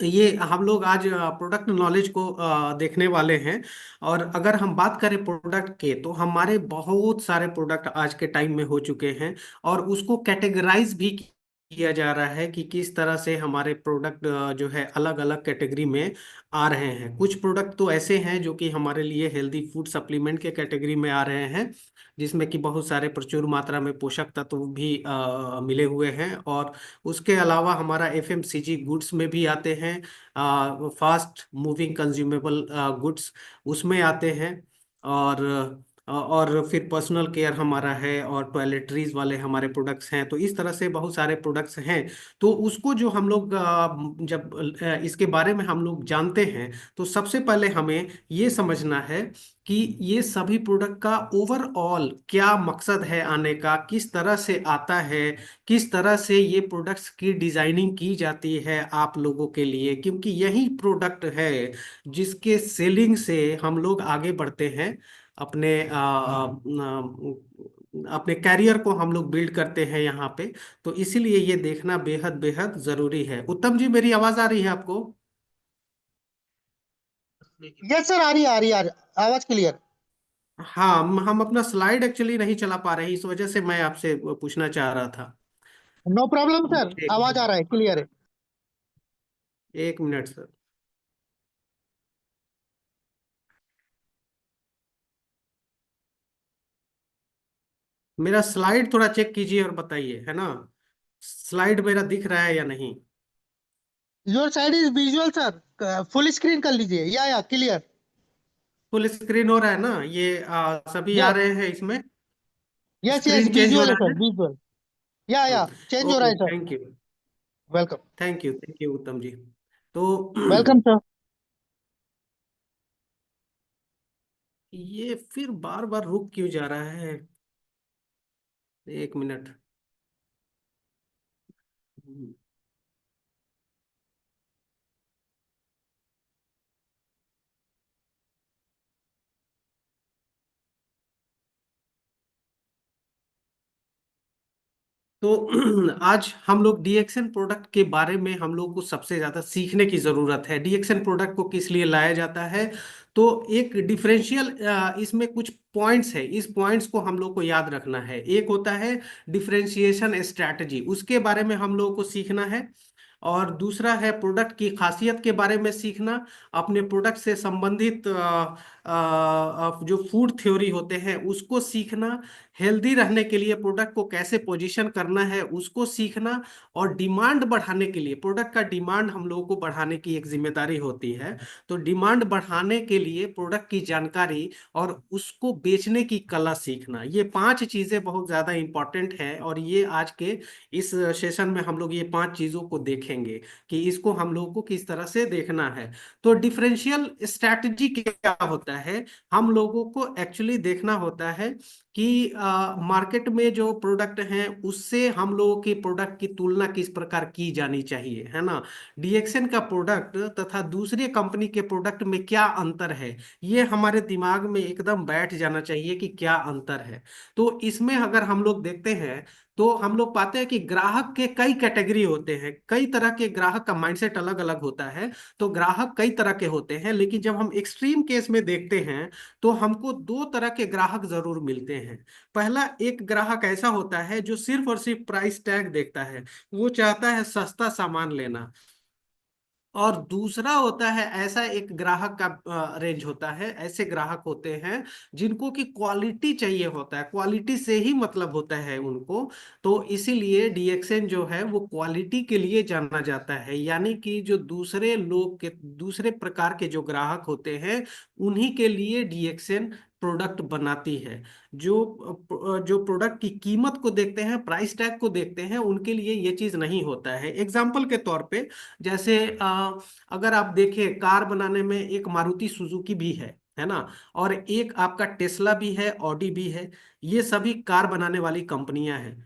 ये हम लोग आज प्रोडक्ट नॉलेज को देखने वाले हैं। और अगर हम बात करें प्रोडक्ट के, तो हमारे बहुत सारे प्रोडक्ट आज के टाइम में हो चुके हैं। और उसको कैटेगराइज भी किया जा रहा है कि किस तरह से हमारे प्रोडक्ट जो है अलग अलग कैटेगरी में आ रहे हैं। कुछ प्रोडक्ट तो ऐसे हैं जो कि हमारे लिए हेल्दी फूड सप्लीमेंट के कैटेगरी में आ रहे हैं, जिसमें कि बहुत सारे प्रचुर मात्रा में पोषक तत्व भी मिले हुए हैं। और उसके अलावा हमारा एफएमसीजी गुड्स में भी आते हैं, फास्ट मूविंग कंज्यूमेबल गुड्स उसमें आते हैं। और फिर पर्सनल केयर हमारा है, और टॉयलेटरीज वाले हमारे प्रोडक्ट्स हैं। तो इस तरह से बहुत सारे प्रोडक्ट्स हैं। तो उसको जो हम लोग जब इसके बारे में हम लोग जानते हैं, तो सबसे पहले हमें ये समझना है कि ये सभी प्रोडक्ट का ओवरऑल क्या मकसद है आने का, किस तरह से आता है, किस तरह से ये प्रोडक्ट्स की डिजाइनिंग की जाती है आप लोगों के लिए। क्योंकि यही प्रोडक्ट है जिसके सेलिंग से हम लोग आगे बढ़ते हैं, अपने अपने कैरियर को हम लोग बिल्ड करते हैं यहाँ पे। तो इसीलिए ये देखना बेहद बेहद जरूरी है। उत्तम जी, मेरी आवाज आ रही है आपको? यस सर, आ रही है, आ रही है, आवाज क्लियर। हाँ, हम अपना स्लाइड एक्चुअली नहीं चला पा रहे हैं, इस वजह से मैं आपसे पूछना चाह रहा था। नो प्रॉब्लम सर, मुझे आवाज आ रहा है, क्लियर है। एक मिनट सर। मेरा स्लाइड थोड़ा चेक कीजिए और बताइए, है ना? स्लाइड मेरा दिख रहा है या नहीं? Your side is visual sir, full screen कर लीजिए, या क्लियर। फुल स्क्रीन हो रहा है ना ये? सभी आ यस, रहे हैं इसमें? यस, यस, स्क्रीन चेंज हो विजुअल है रहा सर, है? विजुअल। या चेंज हो रहा ओके, है sir. Thank you. Welcome. Thank you उत्तम जी। तो वेलकम सर। ये फिर बार बार रुक क्यों जा रहा है? एक मिनट। तो आज हम लोग डीएक्सएन प्रोडक्ट के बारे में हम लोग को सबसे ज्यादा सीखने की जरूरत है। डीएक्सएन प्रोडक्ट को किस लिए लाया जाता है? तो एक डिफरेंशियल, इसमें कुछ पॉइंट्स है, इस पॉइंट्स को हम लोग को याद रखना है। एक होता है डिफरेंशिएशन स्ट्रैटेजी, उसके बारे में हम लोग को सीखना है। और दूसरा है प्रोडक्ट की खासियत के बारे में सीखना, अपने प्रोडक्ट से संबंधित जो फूड थ्योरी होते हैं उसको सीखना, हेल्दी रहने के लिए प्रोडक्ट को कैसे पोजीशन करना है उसको सीखना, और डिमांड बढ़ाने के लिए प्रोडक्ट का डिमांड हम लोगों को बढ़ाने की एक जिम्मेदारी होती है। तो डिमांड बढ़ाने के लिए प्रोडक्ट की जानकारी और उसको बेचने की कला सीखना, ये पांच चीजें बहुत ज्यादा इंपॉर्टेंट है। और ये आज के इस सेशन में हम लोग ये पांच चीजों को देखेंगे कि इसको हम लोगों को किस तरह से देखना है। तो डिफरेंशियल स्ट्रैटेजी क्या होता है? हम लोगों को एक्चुअली देखना होता है कि मार्केट में जो प्रोडक्ट हैं उससे हम लोगों की प्रोडक्ट की तुलना किस प्रकार की जानी चाहिए, है ना? डीएक्सएन का प्रोडक्ट तथा दूसरे कंपनी के प्रोडक्ट में क्या अंतर है, ये हमारे दिमाग में एकदम बैठ जाना चाहिए कि क्या अंतर है। तो इसमें अगर हम लोग देखते हैं, तो हम लोग पाते हैं कि ग्राहक के कई कैटेगरी होते हैं, कई तरह के ग्राहक का माइंडसेट अलग अलग होता है। तो ग्राहक कई तरह के होते हैं, लेकिन जब हम एक्सट्रीम केस में देखते हैं, तो हमको दो तरह के ग्राहक जरूर मिलते हैं। पहला एक ग्राहक ऐसा होता है जो सिर्फ और सिर्फ प्राइस टैग देखता है, वो चाहता है सस्ता सामान लेना। और दूसरा होता है ऐसा एक ग्राहक का रेंज होता है, ऐसे ग्राहक होते हैं जिनको कि क्वालिटी चाहिए होता है, क्वालिटी से ही मतलब होता है उनको। तो इसीलिए डीएक्सएन जो है वो क्वालिटी के लिए जाना जाता है। यानी कि जो दूसरे लोग के, दूसरे प्रकार के जो ग्राहक होते हैं, उन्हीं के लिए डीएक्सएन प्रोडक्ट बनाती है। जो प्रोडक्ट की कीमत को देखते हैं, प्राइस टैग को देखते हैं, उनके लिए ये चीज नहीं होता है। एग्जाम्पल के तौर पे, जैसे अगर आप देखें, कार बनाने में एक मारुति सुजुकी भी है ना? और एक आपका टेस्ला भी है, ऑडी भी है। ये सभी कार बनाने वाली कंपनियां हैं।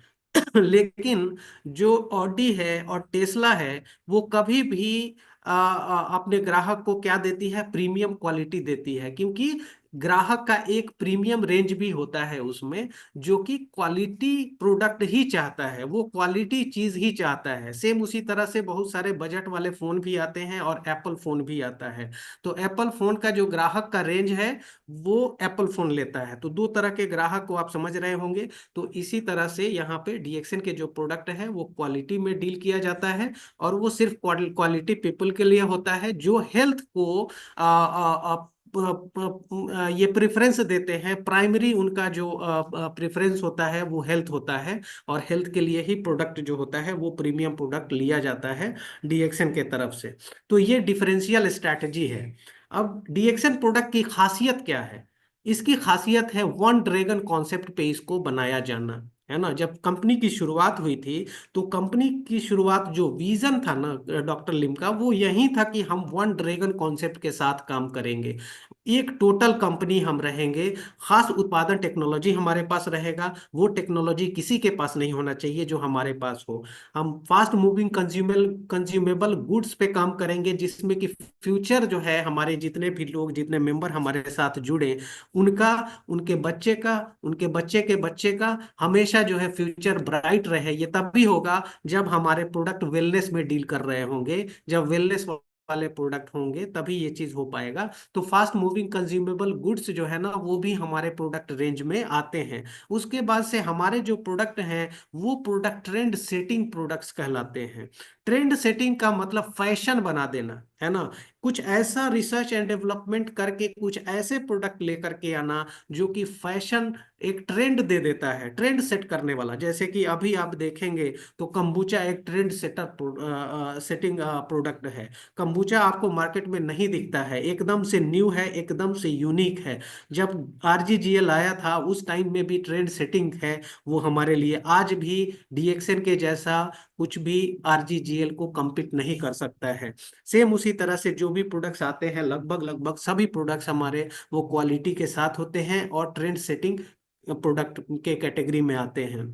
लेकिन जो ऑडी है और टेस्ला है, वो कभी भी अपने ग्राहक को क्या देती है? प्रीमियम क्वालिटी देती है। क्योंकि ग्राहक का एक प्रीमियम रेंज भी होता है उसमें, जो कि क्वालिटी प्रोडक्ट ही चाहता है, वो क्वालिटी चीज ही चाहता है। सेम उसी तरह से बहुत सारे बजट वाले फोन भी आते हैं और एप्पल फोन भी आता है। तो एप्पल फोन का जो ग्राहक का रेंज है वो एप्पल फोन लेता है। तो दो तरह के ग्राहक को आप समझ रहे होंगे। तो इसी तरह से यहाँ पे डीएक्सएन के जो प्रोडक्ट है वो क्वालिटी में डील किया जाता है, और वो सिर्फ क्वालिटी पीपल के लिए होता है जो हेल्थ को ये प्रेफरेंस देते हैं। प्राइमरी उनका जो प्रेफरेंस होता है वो हेल्थ होता है, और हेल्थ के लिए ही प्रोडक्ट जो होता है वो प्रीमियम प्रोडक्ट लिया जाता है डीएक्सएन के तरफ से। तो ये डिफरेंशियल स्ट्रैटेजी है। अब डीएक्सएन प्रोडक्ट की खासियत क्या है? इसकी खासियत है वन ड्रैगन कॉन्सेप्ट पे इसको बनाया जाना, है ना। जब कंपनी की शुरुआत हुई थी, तो कंपनी की शुरुआत जो विजन था ना डॉक्टर लिम का, वो यही था कि हम वन ड्रैगन कॉन्सेप्ट के साथ काम करेंगे। एक टोटल कंपनी हम रहेंगे, खास उत्पादन टेक्नोलॉजी हमारे पास रहेगा, वो टेक्नोलॉजी किसी के पास नहीं होना चाहिए जो हमारे पास हो। हम फास्ट मूविंग कंज्यूमेबल गुड्स पे काम करेंगे, जिसमें कि फ्यूचर जो है, हमारे जितने भी लोग, जितने मेंबर हमारे साथ जुड़े, उनका, उनके बच्चे का, उनके बच्चे के बच्चे का हमेशा जो है फ्यूचर ब्राइट रहे। ये तभी होगा जब हमारे प्रोडक्ट वेलनेस में डील कर रहे होंगे। जब वेलनेस वाले प्रोडक्ट होंगे तभी ये चीज हो पाएगा। तो फास्ट मूविंग कंज्यूमेबल गुड्स जो है ना, वो भी हमारे प्रोडक्ट रेंज में आते हैं। उसके बाद से हमारे जो प्रोडक्ट हैं वो प्रोडक्ट ट्रेंड सेटिंग प्रोडक्ट्स कहलाते हैं। ट्रेंड सेटिंग का मतलब फैशन बना देना, है ना। कुछ ऐसा रिसर्च एंड डेवलपमेंट करके कुछ ऐसे प्रोडक्ट लेकर के आना जो कि फैशन, एक ट्रेंड दे देता है, ट्रेंड सेट करने वाला। जैसे कि अभी आप देखेंगे तो कंबूचा एक ट्रेंड सेटिंग प्रोडक्ट है। कंबूचा आपको मार्केट में नहीं दिखता है, एकदम से न्यू है, एकदम से यूनिक है। जब आरजीजीएल आया था उस टाइम में भी ट्रेंड सेटिंग है वो हमारे लिए। आज भी डीएक्सएन के जैसा कुछ भी आरजीजीएल को compete नहीं कर सकता है। सेम उसी तरह से जो भी प्रोडक्ट्स आते हैं, लगभग लगभग सभी प्रोडक्ट्स हमारे वो क्वालिटी के साथ होते हैं और ट्रेंड सेटिंग प्रोडक्ट के कैटेगरी में आते हैं।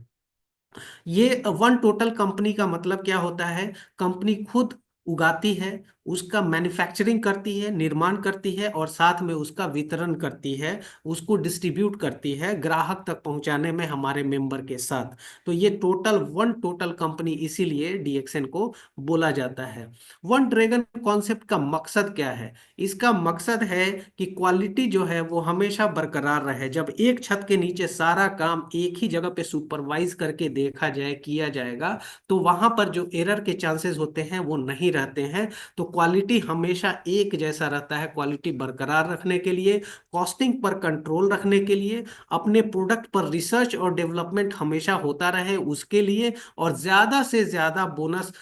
ये वन टोटल कंपनी का मतलब क्या होता है? कंपनी खुद उगाती है, उसका मैन्युफैक्चरिंग करती है, निर्माण करती है, और साथ में उसका वितरण करती है, उसको डिस्ट्रीब्यूट करती है ग्राहक तक पहुंचाने में हमारे मेंबर के साथ। तो ये टोटल वन टोटल कंपनी इसीलिए डीएक्सएन को बोला जाता है। वन ड्रैगन कॉन्सेप्ट का मकसद क्या है? इसका मकसद है कि क्वालिटी जो है वो हमेशा बरकरार रहे। जब एक छत के नीचे सारा काम एक ही जगह पे सुपरवाइज करके देखा जाए, किया जाएगा, तो वहां पर जो एरर के चांसेस होते हैं वो नहीं रहते हैं। तो क्वालिटी हमेशा एक जैसा रहता है। क्वालिटी बरकरार रखने के लिए, कॉस्टिंग पर कंट्रोल रखने के लिए, अपने प्रोडक्ट पर रिसर्च और डेवलपमेंट हमेशा होता रहे उसके लिए, और ज्यादा से ज्यादा बोनस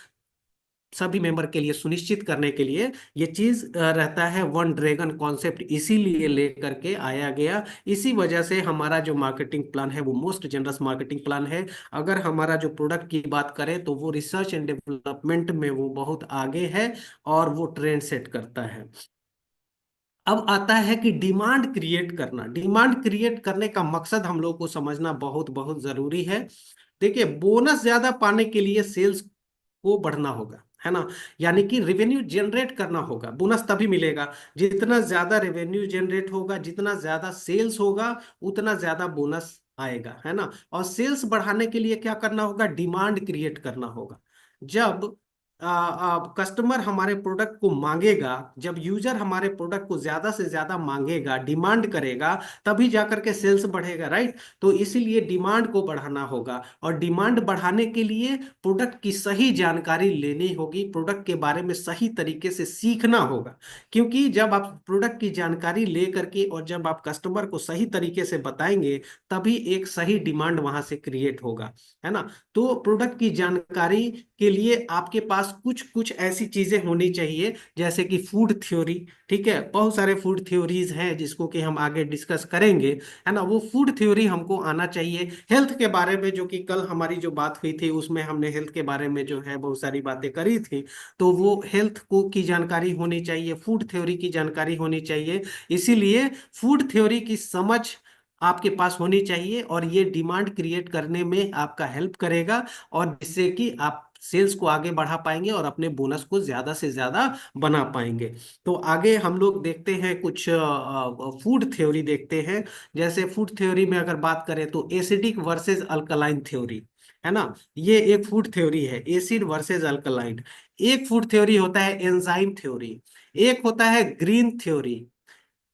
सभी मेंबर के लिए सुनिश्चित करने के लिए ये चीज रहता है। वन ड्रैगन कॉन्सेप्ट इसीलिए लेकर के आया गया। इसी वजह से हमारा जो मार्केटिंग प्लान है वो मोस्ट जनरस मार्केटिंग प्लान है। अगर हमारा जो प्रोडक्ट की बात करें तो वो रिसर्च एंड डेवलपमेंट में वो बहुत आगे है, और वो ट्रेंड सेट करता है। अब आता है कि डिमांड क्रिएट करना। डिमांड क्रिएट करने का मकसद हम लोग को समझना बहुत बहुत जरूरी है। देखिए, बोनस ज्यादा पाने के लिए सेल्स को बढ़ना होगा, है ना। यानी कि रेवेन्यू जनरेट करना होगा। बोनस तभी मिलेगा, जितना ज्यादा रेवेन्यू जनरेट होगा, जितना ज्यादा सेल्स होगा, उतना ज्यादा बोनस आएगा, है ना। और सेल्स बढ़ाने के लिए क्या करना होगा? डिमांड क्रिएट करना होगा। जब कस्टमर हमारे प्रोडक्ट को मांगेगा, जब यूजर हमारे प्रोडक्ट को ज्यादा से ज्यादा मांगेगा, डिमांड करेगा, तभी जाकर के सेल्स बढ़ेगा, राइट। तो इसीलिए डिमांड को बढ़ाना होगा, और डिमांड बढ़ाने के लिए प्रोडक्ट की सही जानकारी लेनी होगी, प्रोडक्ट के बारे में सही तरीके से सीखना होगा। क्योंकि जब आप प्रोडक्ट की जानकारी ले करके और जब आप कस्टमर को सही तरीके से बताएंगे, तभी एक सही डिमांड वहां से क्रिएट होगा, है ना। तो प्रोडक्ट की जानकारी के लिए आपके पास कुछ कुछ ऐसी चीजें होनी चाहिए, जैसे कि फूड थ्योरी। ठीक है, बहुत सारे फूड थ्योरीज हैं जिसको कि हम आगे डिस्कस करेंगे, है ना। वो फूड थ्योरी हमको आना चाहिए। हेल्थ के बारे में, जो कि कल हमारी जो बात हुई थी उसमें हमने हेल्थ के बारे में जो है बहुत सारी बातें करी थी, तो वो हेल्थ को की जानकारी होनी चाहिए, फूड थ्योरी की जानकारी होनी चाहिए। इसीलिए फूड थ्योरी की समझ आपके पास होनी चाहिए, और ये डिमांड क्रिएट करने में आपका हेल्प करेगा, और जिससे कि आप सेल्स को आगे बढ़ा पाएंगे और अपने बोनस को ज्यादा से ज्यादा बना पाएंगे। तो आगे हम लोग देखते हैं कुछ फूड थ्योरी देखते हैं। जैसे फूड थ्योरी में अगर बात करें तो एसिडिक वर्सेस अल्कलाइन थ्योरी, है ना। ये एक फूड थ्योरी है, एसिड वर्सेस अल्कलाइन। एक फूड थ्योरी होता है एंजाइम थ्योरी, एक होता है ग्रीन थ्योरी,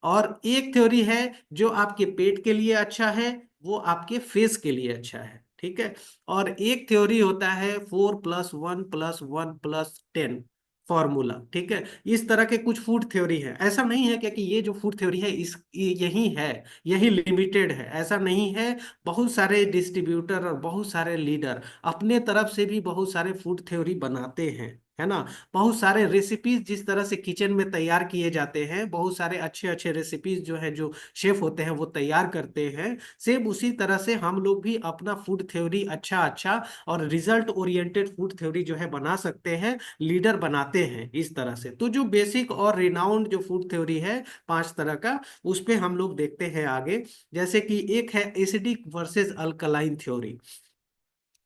और एक थ्योरी है जो आपके पेट के लिए अच्छा है, वो आपके फेस के लिए अच्छा है, ठीक है। और एक थ्योरी होता है 4+1+1+10 फॉर्मूला, ठीक है। इस तरह के कुछ फूड थ्योरी है। ऐसा नहीं है कि ये जो फूड थ्योरी है इस यही है, यही लिमिटेड है, ऐसा नहीं है। बहुत सारे डिस्ट्रीब्यूटर और बहुत सारे लीडर अपने तरफ से भी बहुत सारे फूड थ्योरी बनाते हैं, है ना। बहुत सारे रेसिपीज जिस तरह से किचन में तैयार किए जाते हैं, बहुत सारे अच्छे अच्छे रेसिपीज जो है जो शेफ होते हैं वो तैयार करते हैं, सेम उसी तरह से हम लोग भी अपना फूड थ्योरी अच्छा अच्छा और रिजल्ट ओरिएंटेड फूड थ्योरी जो है बना सकते हैं, लीडर बनाते हैं इस तरह से। तो जो बेसिक और रिनाउंड जो फूड थ्योरी है 5 तरह का, उस पे हम लोग देखते हैं आगे। जैसे कि एक है एसिडिक वर्सेस अल्कलाइन थ्योरी।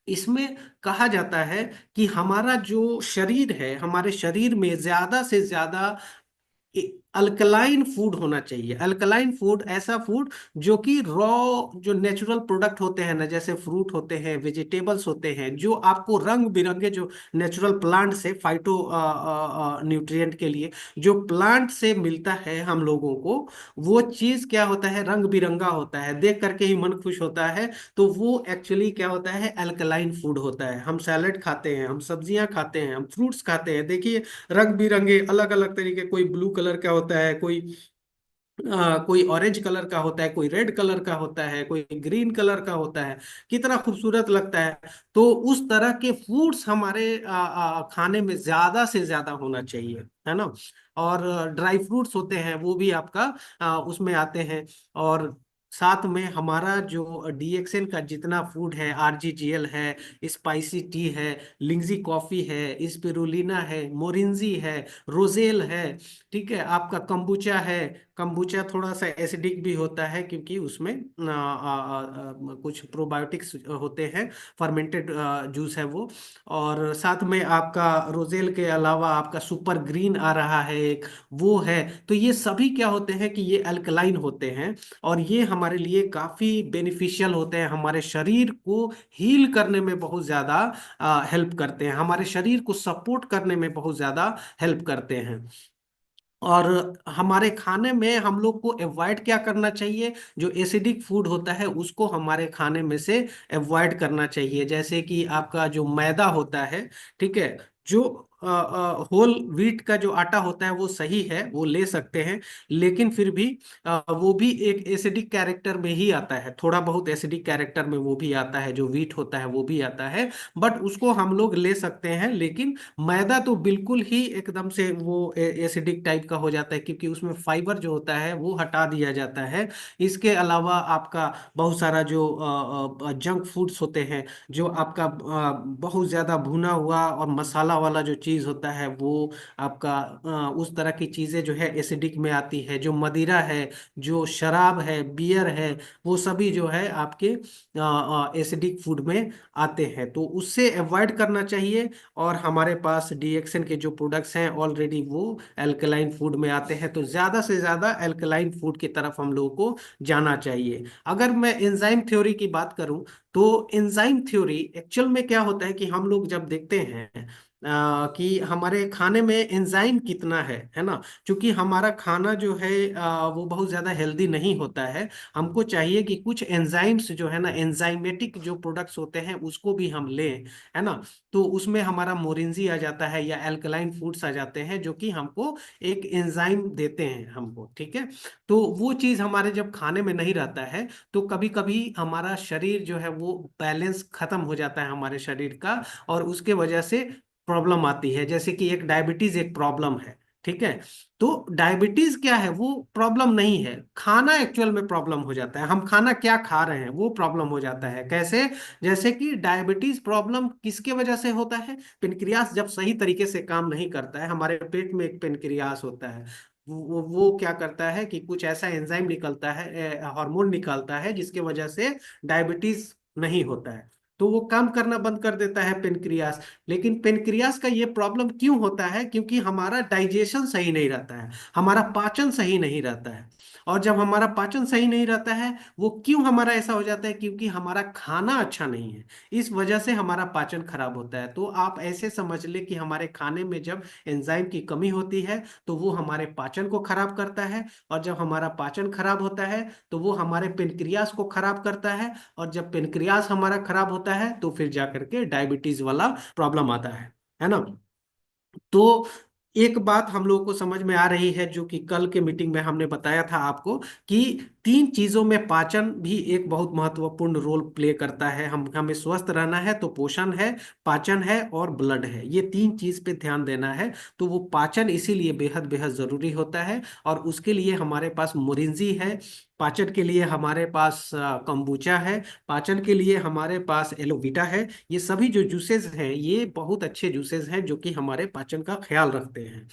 इसमें कहा जाता है कि हमारा जो शरीर है, हमारे शरीर में ज्यादा से ज्यादा अल्कलाइन फूड होना चाहिए। अल्कलाइन फूड ऐसा फूड जो कि रॉ, जो नेचुरल प्रोडक्ट होते हैं ना, जैसे फ्रूट होते हैं, वेजिटेबल्स होते हैं, जो आपको रंग बिरंगे जो नेचुरल प्लांट से फाइटो न्यूट्रिएंट के लिए जो प्लांट से मिलता है हम लोगों को, वो चीज क्या होता है, रंग बिरंगा होता है, देख करके ही मन खुश होता है। तो वो एक्चुअली क्या होता है, अल्कलाइन फूड होता है। हम सैलेड खाते हैं, हम सब्जियां खाते हैं, हम फ्रूट्स खाते हैं, देखिए रंग बिरंगे अलग अलग तरीके, कोई ब्लू कलर का होता है, कोई ऑरेंज कलर का होता है, कोई रेड कलर का होता है, कोई ग्रीन कलर का होता है, कितना खूबसूरत लगता है। तो उस तरह के फूड्स हमारे खाने में ज्यादा से ज्यादा होना चाहिए, है ना। और ड्राई फ्रूट्स होते हैं वो भी आपका उसमें आते हैं। और साथ में हमारा जो डीएक्सएन का जितना फूड है, आरजीजीएल है, स्पाइसी टी है, लिंगजी कॉफी है, स्पिरुलिना है, मोरिंजी है, रोजेल है, ठीक है, आपका कंबूचा है। कंबूचा थोड़ा सा एसिडिक भी होता है क्योंकि उसमें कुछ प्रोबायोटिक्स होते हैं, फर्मेंटेड जूस है वो। और साथ में आपका रोजेल के अलावा आपका सुपर ग्रीन आ रहा है एक, वो है। तो ये सभी क्या होते हैं कि ये अल्कलाइन होते हैं, और ये हमारे लिए काफी बेनिफिशियल होते हैं, हमारे शरीर को हील करने में बहुत ज्यादा हेल्प करते हैं, हमारे शरीर को सपोर्ट करने में बहुत ज्यादा हेल्प करते हैं। और हमारे खाने में हम लोग को अवॉइड क्या करना चाहिए, जो एसिडिक फूड होता है उसको हमारे खाने में से अवॉइड करना चाहिए। जैसे कि आपका जो मैदा होता है, ठीक है, जो होल व्हीट का जो आटा होता है वो सही है, वो ले सकते हैं, लेकिन फिर भी वो भी एक एसिडिक कैरेक्टर में ही आता है, थोड़ा बहुत एसिडिक कैरेक्टर में वो भी आता है, जो व्हीट होता है वो भी आता है, बट उसको हम लोग ले सकते हैं। लेकिन मैदा तो बिल्कुल ही एकदम से वो एसिडिक टाइप का हो जाता है, क्योंकि उसमें फाइबर जो होता है वो हटा दिया जाता है। इसके अलावा आपका बहुत सारा जो जंक फूड्स होते हैं, जो आपका बहुत ज़्यादा भुना हुआ और मसाला वाला जो चीज़ होता है, वो आपका उस तरह की चीज़ें जो है एसिडिक में आती है। जो मदिरा है, जो शराब है, बियर है, वो सभी जो है आपके एसिडिक फूड में आते हैं, तो उससे अवॉइड करना चाहिए। और हमारे पास डीएक्सएन के जो प्रोडक्ट्स हैं ऑलरेडी वो अल्कलाइन फूड में आते हैं, तो ज़्यादा से ज़्यादा अल्कलाइन फूड की तरफ हम लोगों को जाना चाहिए। अगर मैं एंजाइम थ्योरी की बात करूं, तो एंजाइम थ्योरी एक्चुअल में क्या होता है कि हम लोग जब देखते हैं कि हमारे खाने में एंजाइम कितना है ना। क्योंकि हमारा खाना जो है वो बहुत ज़्यादा हेल्दी नहीं होता है। हमको चाहिए कि कुछ एंजाइम्स जो है ना, एंजाइमेटिक जो प्रोडक्ट्स होते हैं उसको भी हम लें, है ना। तो उसमें हमारा मोरिंजी आ जाता है या अल्कलाइन फूड्स आ जाते हैं, जो कि हमको एक एंजाइम देते हैं हमको, ठीक है। तो वो चीज़ हमारे जब खाने में नहीं रहता है, तो कभी कभी हमारा शरीर जो है वो बैलेंस खत्म हो जाता है हमारे शरीर का, और उसके वजह से प्रॉब्लम आती है। जैसे कि एक डायबिटीज एक प्रॉब्लम है, ठीक है। तो डायबिटीज क्या है, वो प्रॉब्लम नहीं है, खाना एक्चुअल में प्रॉब्लम हो जाता है, हम खाना क्या खा रहे हैं वो प्रॉब्लम हो जाता है। कैसे, जैसे कि डायबिटीज प्रॉब्लम किसके वजह से होता है, पेनक्रियास जब सही तरीके से काम नहीं करता है, हमारे पेट में एक पेनक्रियास होता है, वो क्या करता है कि कुछ ऐसा एंजाइम निकलता है, हार्मोन निकलता है, जिसके वजह से डायबिटीज नहीं होता है। तो वो काम करना बंद कर देता है पेनक्रियास। लेकिन पेनक्रियास का ये प्रॉब्लम क्यों होता है? क्योंकि हमारा डाइजेशन सही नहीं रहता है, हमारा पाचन सही नहीं रहता है। और जब हमारा पाचन सही नहीं रहता है, वो क्यों हमारा ऐसा हो जाता है? क्योंकि हमारा खाना अच्छा नहीं है, इस वजह से हमारा पाचन खराब होता है। तो आप ऐसे समझ ले कि हमारे खाने में जब एंजाइम की कमी होती है तो वो हमारे पाचन को खराब करता है, और जब हमारा पाचन खराब होता है तो वो हमारे पेनक्रियास को खराब करता है, और जब पेनक्रियास हमारा खराब होता है तो फिर जाकर के डायबिटीज वाला प्रॉब्लम आता है ना। तो एक बात हम लोगों को समझ में आ रही है, जो कि कल के मीटिंग में हमने बताया था आपको, कि तीन चीजों में पाचन भी एक बहुत महत्वपूर्ण रोल प्ले करता है। हम हमें स्वस्थ रहना है तो पोषण है, पाचन है और ब्लड है, ये तीन चीज पे ध्यान देना है। तो वो पाचन इसीलिए बेहद बेहद जरूरी होता है, और उसके लिए हमारे पास मोरिंजी है, पाचन के लिए हमारे पास कंबूचा है, पाचन के लिए हमारे पास एलोविटा है। ये सभी जो जूसेस हैं ये बहुत अच्छे जूसेस हैं जो कि हमारे पाचन का ख्याल रखते हैं।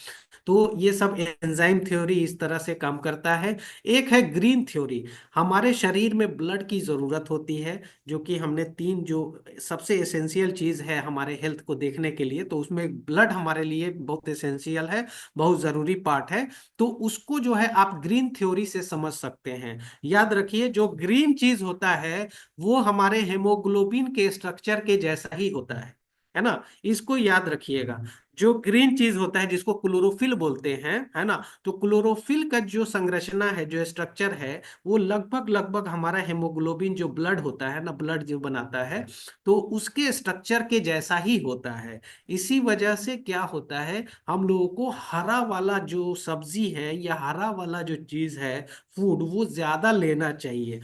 तो ये सब एंजाइम थ्योरी इस तरह से काम करता है। एक है ग्रीन थ्योरी। हमारे शरीर में ब्लड की ज़रूरत होती है, जो कि हमने तीन जो सबसे एसेंशियल चीज़ है हमारे हेल्थ को देखने के लिए, तो उसमें ब्लड हमारे लिए बहुत एसेंशियल है, बहुत ज़रूरी पार्ट है। तो उसको जो है आप ग्रीन थ्योरी से समझ सकते हैं। याद रखिए, जो ग्रीन चीज़ होता है वो हमारे हेमोग्लोबिन के स्ट्रक्चर के जैसा ही होता है ना। इसको याद रखिएगा। जो ग्रीन चीज होता है जिसको क्लोरोफिल बोलते हैं, है ना, तो क्लोरोफिल का जो संरचना है, जो स्ट्रक्चर है, वो लगभग लगभग हमारा हेमोग्लोबिन जो ब्लड होता है ना, ब्लड जो बनाता है, तो उसके स्ट्रक्चर के जैसा ही होता है। इसी वजह से क्या होता है, हम लोगों को हरा वाला जो सब्जी है या हरा वाला जो चीज है, फूड, वो ज्यादा लेना चाहिए,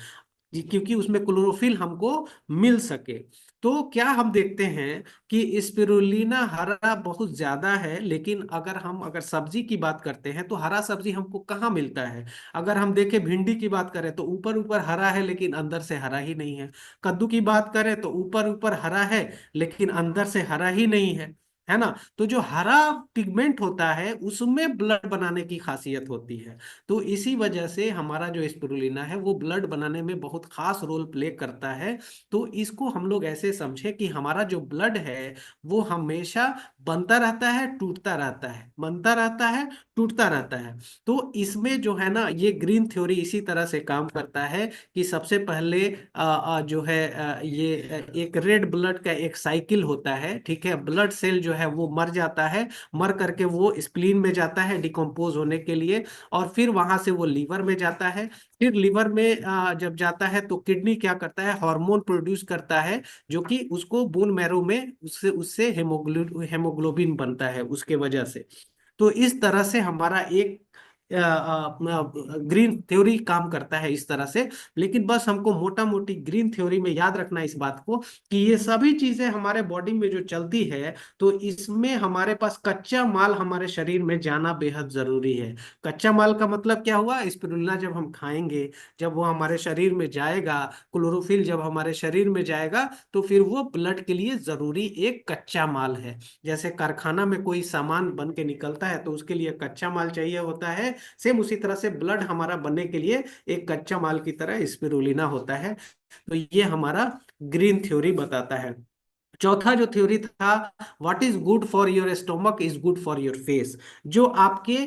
क्योंकि उसमें क्लोरोफिल हमको मिल सके। तो क्या हम देखते हैं कि स्पिरुलिना हरा बहुत ज्यादा है, लेकिन अगर सब्जी की बात करते हैं तो हरा सब्जी हमको कहाँ मिलता है? अगर हम देखें, भिंडी की बात करें तो ऊपर ऊपर हरा है लेकिन अंदर से हरा ही नहीं है। कद्दू की बात करें तो ऊपर ऊपर हरा है लेकिन अंदर से हरा ही नहीं है ना। तो जो हरा पिगमेंट होता है उसमें ब्लड बनाने की खासियत होती है। तो इसी वजह से हमारा जो स्पिरुलिना है वो ब्लड बनाने में बहुत खास रोल प्ले करता है। तो इसको हम लोग ऐसे समझे कि हमारा जो ब्लड है वो हमेशा बनता रहता है, टूटता रहता है, बनता रहता है, टूटता रहता है। तो इसमें जो है ना, ये ग्रीन थ्योरी इसी तरह से काम करता है कि सबसे पहले जो है एक रेड ब्लड का एक साइकिल होता है, ठीक है। ब्लड सेल जो है वो मर जाता है, मर करके वो स्प्लीन में जाता है डिकम्पोज होने के लिए, और फिर वहां से वो लीवर में जाता है। फिर लीवर में जब जाता है तो किडनी क्या करता है, हार्मोन प्रोड्यूस करता है, जो कि उसको बोन मैरो में उससे उससे हेमोग्लोबिन बनता है उसके वजह से। तो इस तरह से हमारा एक ग्रीन थ्योरी काम करता है इस तरह से। लेकिन बस हमको मोटा मोटी ग्रीन थ्योरी में याद रखना इस बात को, कि ये सभी चीजें हमारे बॉडी में जो चलती है, तो इसमें हमारे पास कच्चा माल हमारे शरीर में जाना बेहद जरूरी है। कच्चा माल का मतलब क्या हुआ? स्पिरुलिना जब हम खाएंगे, जब वो हमारे शरीर में जाएगा, क्लोरोफिल जब हमारे शरीर में जाएगा, तो फिर वो ब्लड के लिए जरूरी एक कच्चा माल है। जैसे कारखाना में कोई सामान बन के निकलता है तो उसके लिए कच्चा माल चाहिए होता है, सेम उसी तरह से ब्लड हमारा बनने के लिए एक कच्चा माल की तरह स्पिरुलिना होता है। तो ये हमारा ग्रीन थ्योरी बताता है। चौथा जो थ्योरी था, what is good for your stomach is good for your face. जो आपके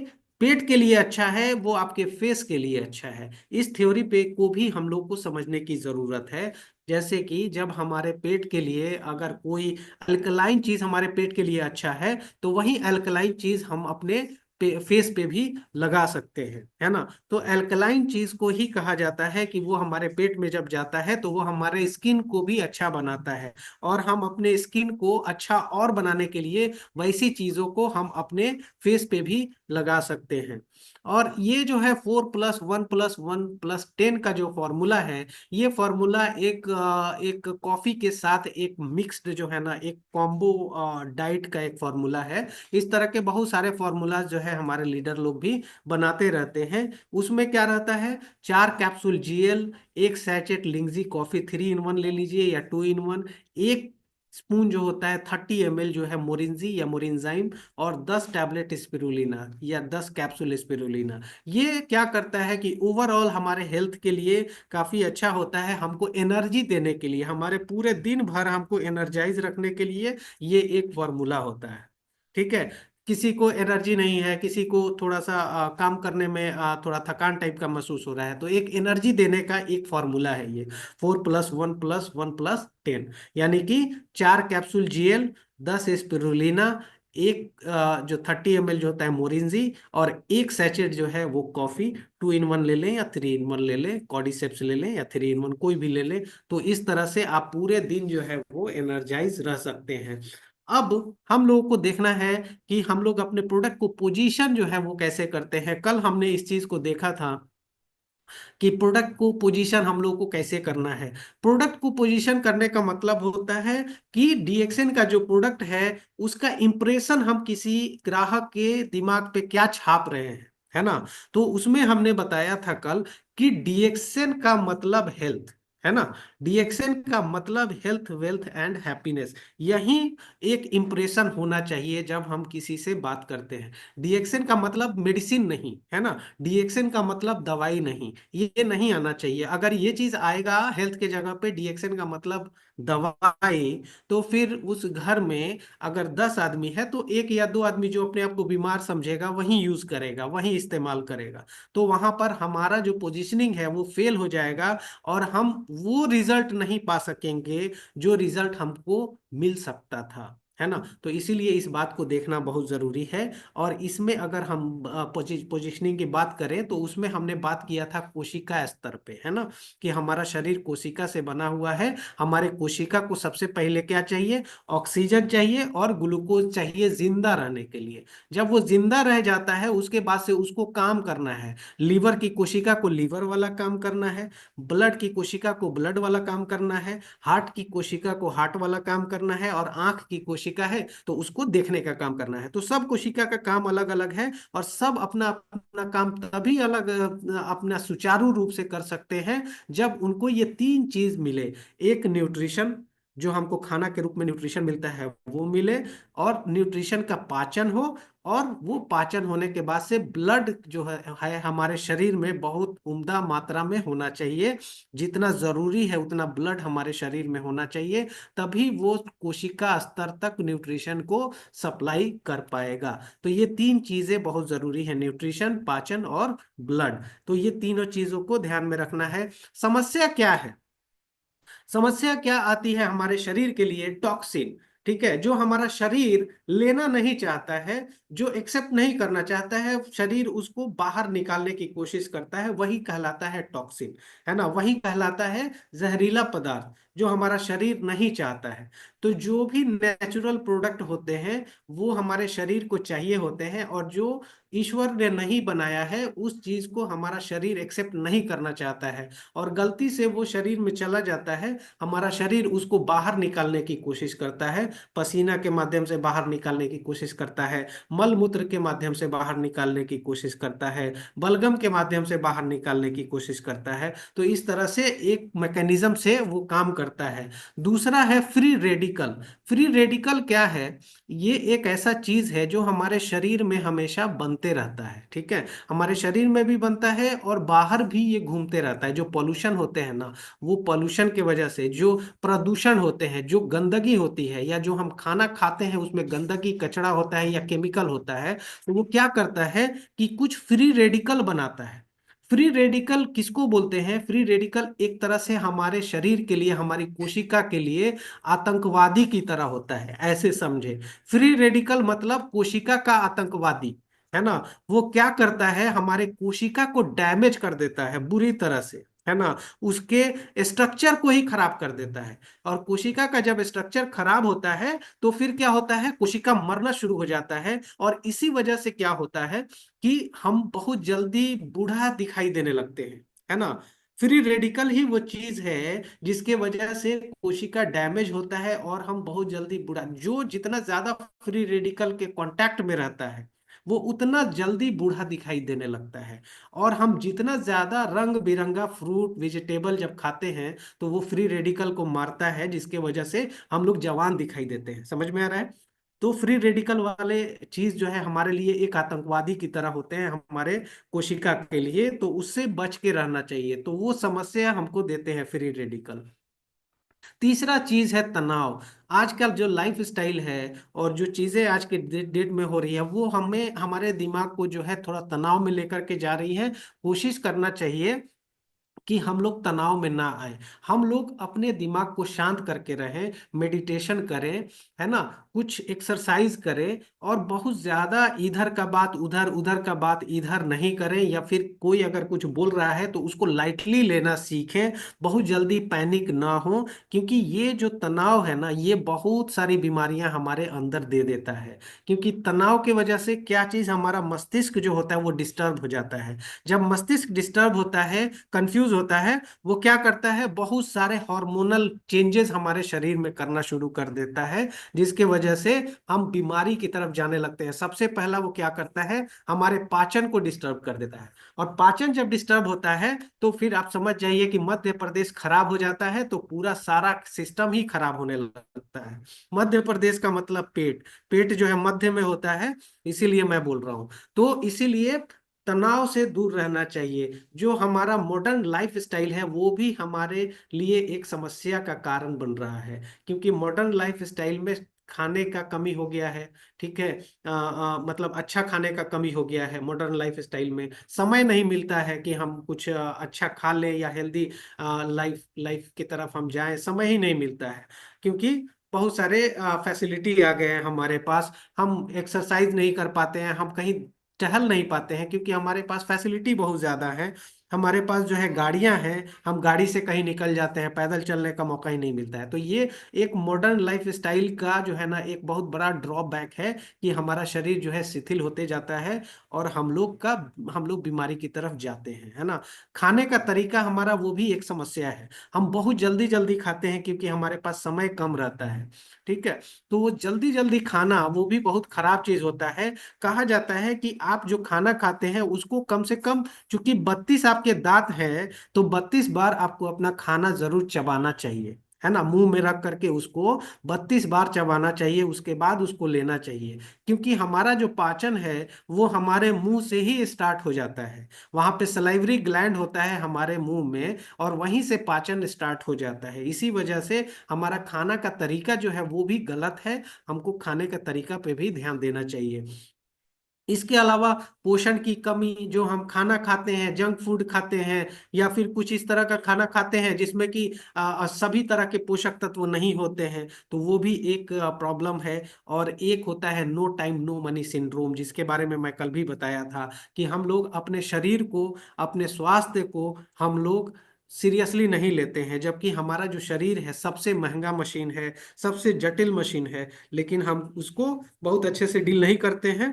पेट के लिए अच्छा है वो आपके फेस के लिए अच्छा है। इस थ्योरी पे को भी हम लोग को समझने की जरूरत है। जैसे कि जब हमारे पेट के लिए अगर कोई अल्कलाइन चीज हमारे पेट के लिए अच्छा है, तो वही अल्कलाइन चीज हम अपने फेस पे भी लगा सकते हैं, है ना। तो अल्कलाइन चीज को ही कहा जाता है कि वो हमारे पेट में जब जाता है तो वो हमारे स्किन को भी अच्छा बनाता है, और हम अपने स्किन को अच्छा और बनाने के लिए वैसी चीजों को हम अपने फेस पे भी लगा सकते हैं। और ये जो है 4+1+1+10 का जो फॉर्मूला है, ये फॉर्मूला एक कॉफी के साथ एक मिक्स्ड जो है ना, एक कॉम्बो डाइट का एक फॉर्मूला है। इस तरह के बहुत सारे फॉर्मूला जो है हमारे लीडर लोग भी बनाते रहते हैं। उसमें क्या रहता है, 4 कैप्सूल GL, एक सैचेट लिंगजी कॉफी 3 in 1 ले लीजिए या 2 in 1, एक स्पून जो होता है 30 ml जो है मोरिंजी या मोरिंजाइम, और 10 टैबलेट स्पिरुलिना या 10 कैप्सूल स्पिरुलिना। ये क्या करता है कि ओवरऑल हमारे हेल्थ के लिए काफी अच्छा होता है, हमको एनर्जी देने के लिए, हमारे पूरे दिन भर हमको एनर्जाइज रखने के लिए ये एक फॉर्मूला होता है। ठीक है। किसी को एनर्जी नहीं है, किसी को थोड़ा सा काम करने में थोड़ा थकान टाइप का महसूस हो रहा है, तो एक एनर्जी देने का एक फॉर्मूला है ये, 4+1+1+10, यानी कि 4 कैप्सूल GL, 10 स्पिरुलिना, एक जो 30 ml जो होता है मोरिंजी, और एक सैचेट जो है वो कॉफी। 2 in 1 ले लें या 3 in 1 ले लें, कॉर्डिसेप्स ले लें या 3 in 1 कोई भी ले लें। तो इस तरह से आप पूरे दिन जो है वो एनर्जाइज रह सकते हैं। अब हम लोगों को देखना है कि हम लोग अपने प्रोडक्ट को पोजीशन जो है वो कैसे करते हैं। कल हमने इस चीज को देखा था कि प्रोडक्ट को पोजीशन हम लोग को कैसे करना है। प्रोडक्ट को पोजीशन करने का मतलब होता है कि डीएक्सएन का जो प्रोडक्ट है उसका इंप्रेशन हम किसी ग्राहक के दिमाग पे क्या छाप रहे हैं, है ना। तो उसमें हमने बताया था कल कि डीएक्सएन का मतलब हेल्थ, है ना। डीएक्सएन का मतलब हेल्थ, वेल्थ एंड हैप्पीनेस, यही एक इंप्रेशन होना चाहिए जब हम किसी से बात करते हैं। डीएक्सएन का मतलब मेडिसिन नहीं, है ना। डीएक्सएन का मतलब दवाई नहीं, ये नहीं आना चाहिए। अगर ये चीज आएगा हेल्थ के जगह पे, डीएक्सएन का मतलब दवाई, तो फिर उस घर में अगर 10 आदमी है तो एक या दो आदमी जो अपने आप को बीमार समझेगा वही यूज करेगा, वही इस्तेमाल करेगा। तो वहां पर हमारा जो पोजीशनिंग है वो फेल हो जाएगा, और हम वो रिजल्ट नहीं पा सकेंगे जो रिजल्ट हमको मिल सकता था, है ना। तो इसीलिए इस बात को देखना बहुत जरूरी है। और इसमें अगर हम पोजिशनिंग की बात करें तो उसमें हमने बात किया था कोशिका स्तर पे, है ना, कि हमारा शरीर कोशिका से बना हुआ है। हमारे कोशिका को सबसे पहले क्या चाहिए? ऑक्सीजन चाहिए और ग्लूकोज चाहिए जिंदा रहने के लिए। जब वो जिंदा रह जाता है उसके बाद से उसको काम करना है। लीवर की कोशिका को लीवर वाला काम करना है, ब्लड की कोशिका को ब्लड वाला काम करना है, हार्ट की कोशिका को हार्ट वाला काम करना है, और आंख की कोशिका है तो उसको देखने का काम करना है। तो सब कोशिका का काम अलग अलग है, और सब अपना अपना काम तभी अलग अपना सुचारू रूप से कर सकते हैं जब उनको ये तीन चीज मिले। एक न्यूट्रिशन, जो हमको खाना के रूप में न्यूट्रिशन मिलता है वो मिले, और न्यूट्रिशन का पाचन हो, और वो पाचन होने के बाद से ब्लड जो है हमारे शरीर में बहुत उम्दा मात्रा में होना चाहिए। जितना जरूरी है उतना ब्लड हमारे शरीर में होना चाहिए, तभी वो कोशिका स्तर तक न्यूट्रिशन को सप्लाई कर पाएगा। तो ये तीन चीजें बहुत जरूरी है, न्यूट्रिशन, पाचन और ब्लड। तो ये तीनों चीजों को ध्यान में रखना है। समस्या क्या है? समस्या क्या आती है हमारे शरीर के लिए? टॉक्सिन। ठीक है, जो हमारा शरीर लेना नहीं चाहता है, जो एक्सेप्ट नहीं करना चाहता है, शरीर उसको बाहर निकालने की कोशिश करता है, वही कहलाता है टॉक्सिन, है ना। वही कहलाता है जहरीला पदार्थ जो हमारा शरीर नहीं चाहता है। तो जो भी नेचुरल प्रोडक्ट होते हैं वो हमारे शरीर को चाहिए होते हैं, और जो ईश्वर ने नहीं बनाया है उस चीज को हमारा शरीर एक्सेप्ट नहीं करना चाहता है, और गलती से वो शरीर में चला जाता है। हमारा शरीर उसको बाहर निकालने की कोशिश करता है, पसीना के माध्यम से बाहर निकालने की कोशिश करता है, मल मूत्र के माध्यम से बाहर निकालने की कोशिश करता है, बलगम के माध्यम से बाहर निकालने की कोशिश करता है। तो इस तरह से एक मैकेनिज्म से वो काम करता है। दूसरा है फ्री रेडिकल। फ्री रेडिकल क्या है? ये एक ऐसा चीज है जो हमारे शरीर में हमेशा बनते रहता है, ठीक है। हमारे शरीर में भी बनता है और बाहर भी ये घूमते रहता है। जो पॉल्यूशन होते हैं ना, वो पॉल्यूशन की वजह से, जो प्रदूषण होते हैं, जो गंदगी होती है, या जो हम खाना खाते हैं उसमें गंदगी कचरा होता है या केमिकल होता है, तो वो क्या करता है कि कुछ फ्री रेडिकल बनाता है। फ्री रेडिकल किसको बोलते हैं? फ्री रेडिकल एक तरह से हमारे शरीर के लिए, हमारी कोशिका के लिए आतंकवादी की तरह होता है, ऐसे समझे। फ्री रेडिकल मतलब कोशिका का आतंकवादी, है ना। वो क्या करता है? हमारे कोशिका को डैमेज कर देता है बुरी तरह से, है ना। उसके स्ट्रक्चर को ही खराब कर देता है। और कोशिका का जब स्ट्रक्चर खराब होता है तो फिर क्या होता है? कोशिका मरना शुरू हो जाता है, और इसी वजह से क्या होता है कि हम बहुत जल्दी बूढ़ा दिखाई देने लगते हैं, है ना। फ्री रेडिकल ही वो चीज है जिसके वजह से कोशिका डैमेज होता है और हम बहुत जल्दी बूढ़ा, जो जितना ज्यादा फ्री रेडिकल के कांटेक्ट में रहता है वो उतना जल्दी बूढ़ा दिखाई देने लगता है। और हम जितना ज्यादा रंग बिरंगा फ्रूट वेजिटेबल जब खाते हैं तो वो फ्री रेडिकल को मारता है, जिसके वजह से हम लोग जवान दिखाई देते हैं। समझ में आ रहा है? तो फ्री रेडिकल वाले चीज जो है हमारे लिए एक आतंकवादी की तरह होते हैं हमारे कोशिका के लिए, तो उससे बच के रहना चाहिए। तो वो समस्या हमको देते हैं फ्री रेडिकल। तीसरा चीज है तनाव। आजकल जो लाइफ स्टाइल है और जो चीजें आज के डेट में हो रही है वो हमें हमारे दिमाग को जो है थोड़ा तनाव में लेकर के जा रही है। कोशिश करना चाहिए कि हम लोग तनाव में ना आए, हम लोग अपने दिमाग को शांत करके रहें, मेडिटेशन करें, है ना, कुछ एक्सरसाइज करें, और बहुत ज्यादा इधर का बात उधर, उधर का बात इधर नहीं करें, या फिर कोई अगर कुछ बोल रहा है तो उसको लाइटली लेना सीखें, बहुत जल्दी पैनिक ना हो। क्योंकि ये जो तनाव है ना, ये बहुत सारी बीमारियां हमारे अंदर दे देता है। क्योंकि तनाव की वजह से क्या चीज, हमारा मस्तिष्क जो होता है वो डिस्टर्ब हो जाता है। जब मस्तिष्क डिस्टर्ब होता है, कंफ्यूज होता है, वो क्या करता है, बहुत सारे हार्मोनल चेंजेस हमारे शरीर में करना शुरू कर देता है, जिसके वजह से हम बीमारी की तरफ जाने लगते हैं। सबसे पहला वो क्या करता है, हमारे पाचन को डिस्टर्ब कर देता है। और पाचन जब डिस्टर्ब होता है तो फिर आप समझ जाइए कि मध्य प्रदेश खराब हो जाता है, तो पूरा सारा सिस्टम ही खराब होने लगता है। मध्य प्रदेश का मतलब पेट, पेट जो है मध्य में होता है, इसीलिए मैं बोल रहा हूँ। तो इसीलिए तनाव से दूर रहना चाहिए। जो हमारा मॉडर्न लाइफ स्टाइल है वो भी हमारे लिए एक समस्या का कारण बन रहा है, क्योंकि मॉडर्न लाइफ स्टाइल में खाने का कमी हो गया है। ठीक है, मतलब अच्छा खाने का कमी हो गया है। मॉडर्न लाइफ स्टाइल में समय नहीं मिलता है कि हम कुछ अच्छा खा लें या हेल्दी लाइफ लाइफ की तरफ हम जाएं, समय ही नहीं मिलता है। क्योंकि बहुत सारे फैसिलिटी आ गए हैं हमारे पास, हम एक्सरसाइज नहीं कर पाते हैं, हम कहीं टहल नहीं पाते हैं, क्योंकि हमारे पास फैसिलिटी बहुत ज्यादा है। हमारे पास जो है गाड़ियां हैं, हम गाड़ी से कहीं निकल जाते हैं, पैदल चलने का मौका ही नहीं मिलता है। तो ये एक मॉडर्न लाइफ स्टाइल का जो है ना एक बहुत बड़ा ड्रॉबैक है, कि हमारा शरीर जो है शिथिल होते जाता है, और हम लोग बीमारी की तरफ जाते हैं, है ना। खाने का तरीका हमारा वो भी एक समस्या है। हम बहुत जल्दी जल्दी खाते हैं क्योंकि हमारे पास समय कम रहता है। ठीक है, तो वो जल्दी जल्दी खाना वो भी बहुत खराब चीज होता है। कहा जाता है कि आप जो खाना खाते हैं उसको कम से कम, चूंकि 32 आपके दांत हैं, तो 32 बार आपको अपना खाना जरूर चबाना चाहिए, है ना, मुंह में रख करके उसको 32 बार चबाना चाहिए, उसके बाद उसको लेना चाहिए। क्योंकि हमारा जो पाचन है वो हमारे मुंह से ही स्टार्ट हो जाता है। वहां पे सलाइवरी ग्लैंड होता है हमारे मुंह में, और वहीं से पाचन स्टार्ट हो जाता है। इसी वजह से हमारा खाना का तरीका जो है वो भी गलत है। हमको खाने का तरीका पे भी ध्यान देना चाहिए। इसके अलावा पोषण की कमी, जो हम खाना खाते हैं, जंक फूड खाते हैं, या फिर कुछ इस तरह का खाना खाते हैं जिसमें कि सभी तरह के पोषक तत्व नहीं होते हैं, तो वो भी एक प्रॉब्लम है। और एक होता है no time no money syndrome, जिसके बारे में मैं कल भी बताया था, कि हम लोग अपने शरीर को, अपने स्वास्थ्य को हम लोग सीरियसली नहीं लेते हैं, जबकि हमारा जो शरीर है सबसे महंगा मशीन है, सबसे जटिल मशीन है, लेकिन हम उसको बहुत अच्छे से डील नहीं करते हैं।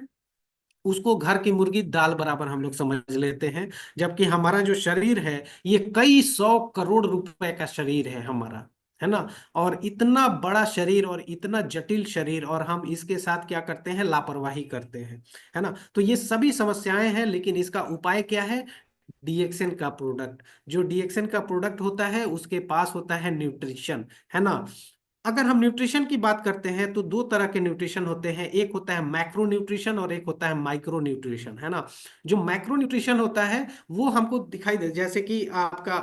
उसको घर की मुर्गी दाल बराबर हम लोग समझ लेते हैं। जबकि हमारा जो शरीर है ये कई 100 करोड़ रुपए का शरीर है हमारा, है ना। और इतना बड़ा शरीर और इतना जटिल शरीर, और हम इसके साथ क्या करते हैं, लापरवाही करते हैं, है ना। तो ये सभी समस्याएं हैं, लेकिन इसका उपाय क्या है, डीएक्सएन का प्रोडक्ट। जो डीएक्सएन का प्रोडक्ट होता है उसके पास होता है न्यूट्रिशन, है ना। अगर हम न्यूट्रिशन की बात करते हैं तो दो तरह के न्यूट्रिशन होते हैं, एक होता है मैक्रो न्यूट्रिशन और एक होता है माइक्रो न्यूट्रिशन, है ना। जो मैक्रो न्यूट्रिशन होता है वो हमको दिखाई दे, जैसे कि आपका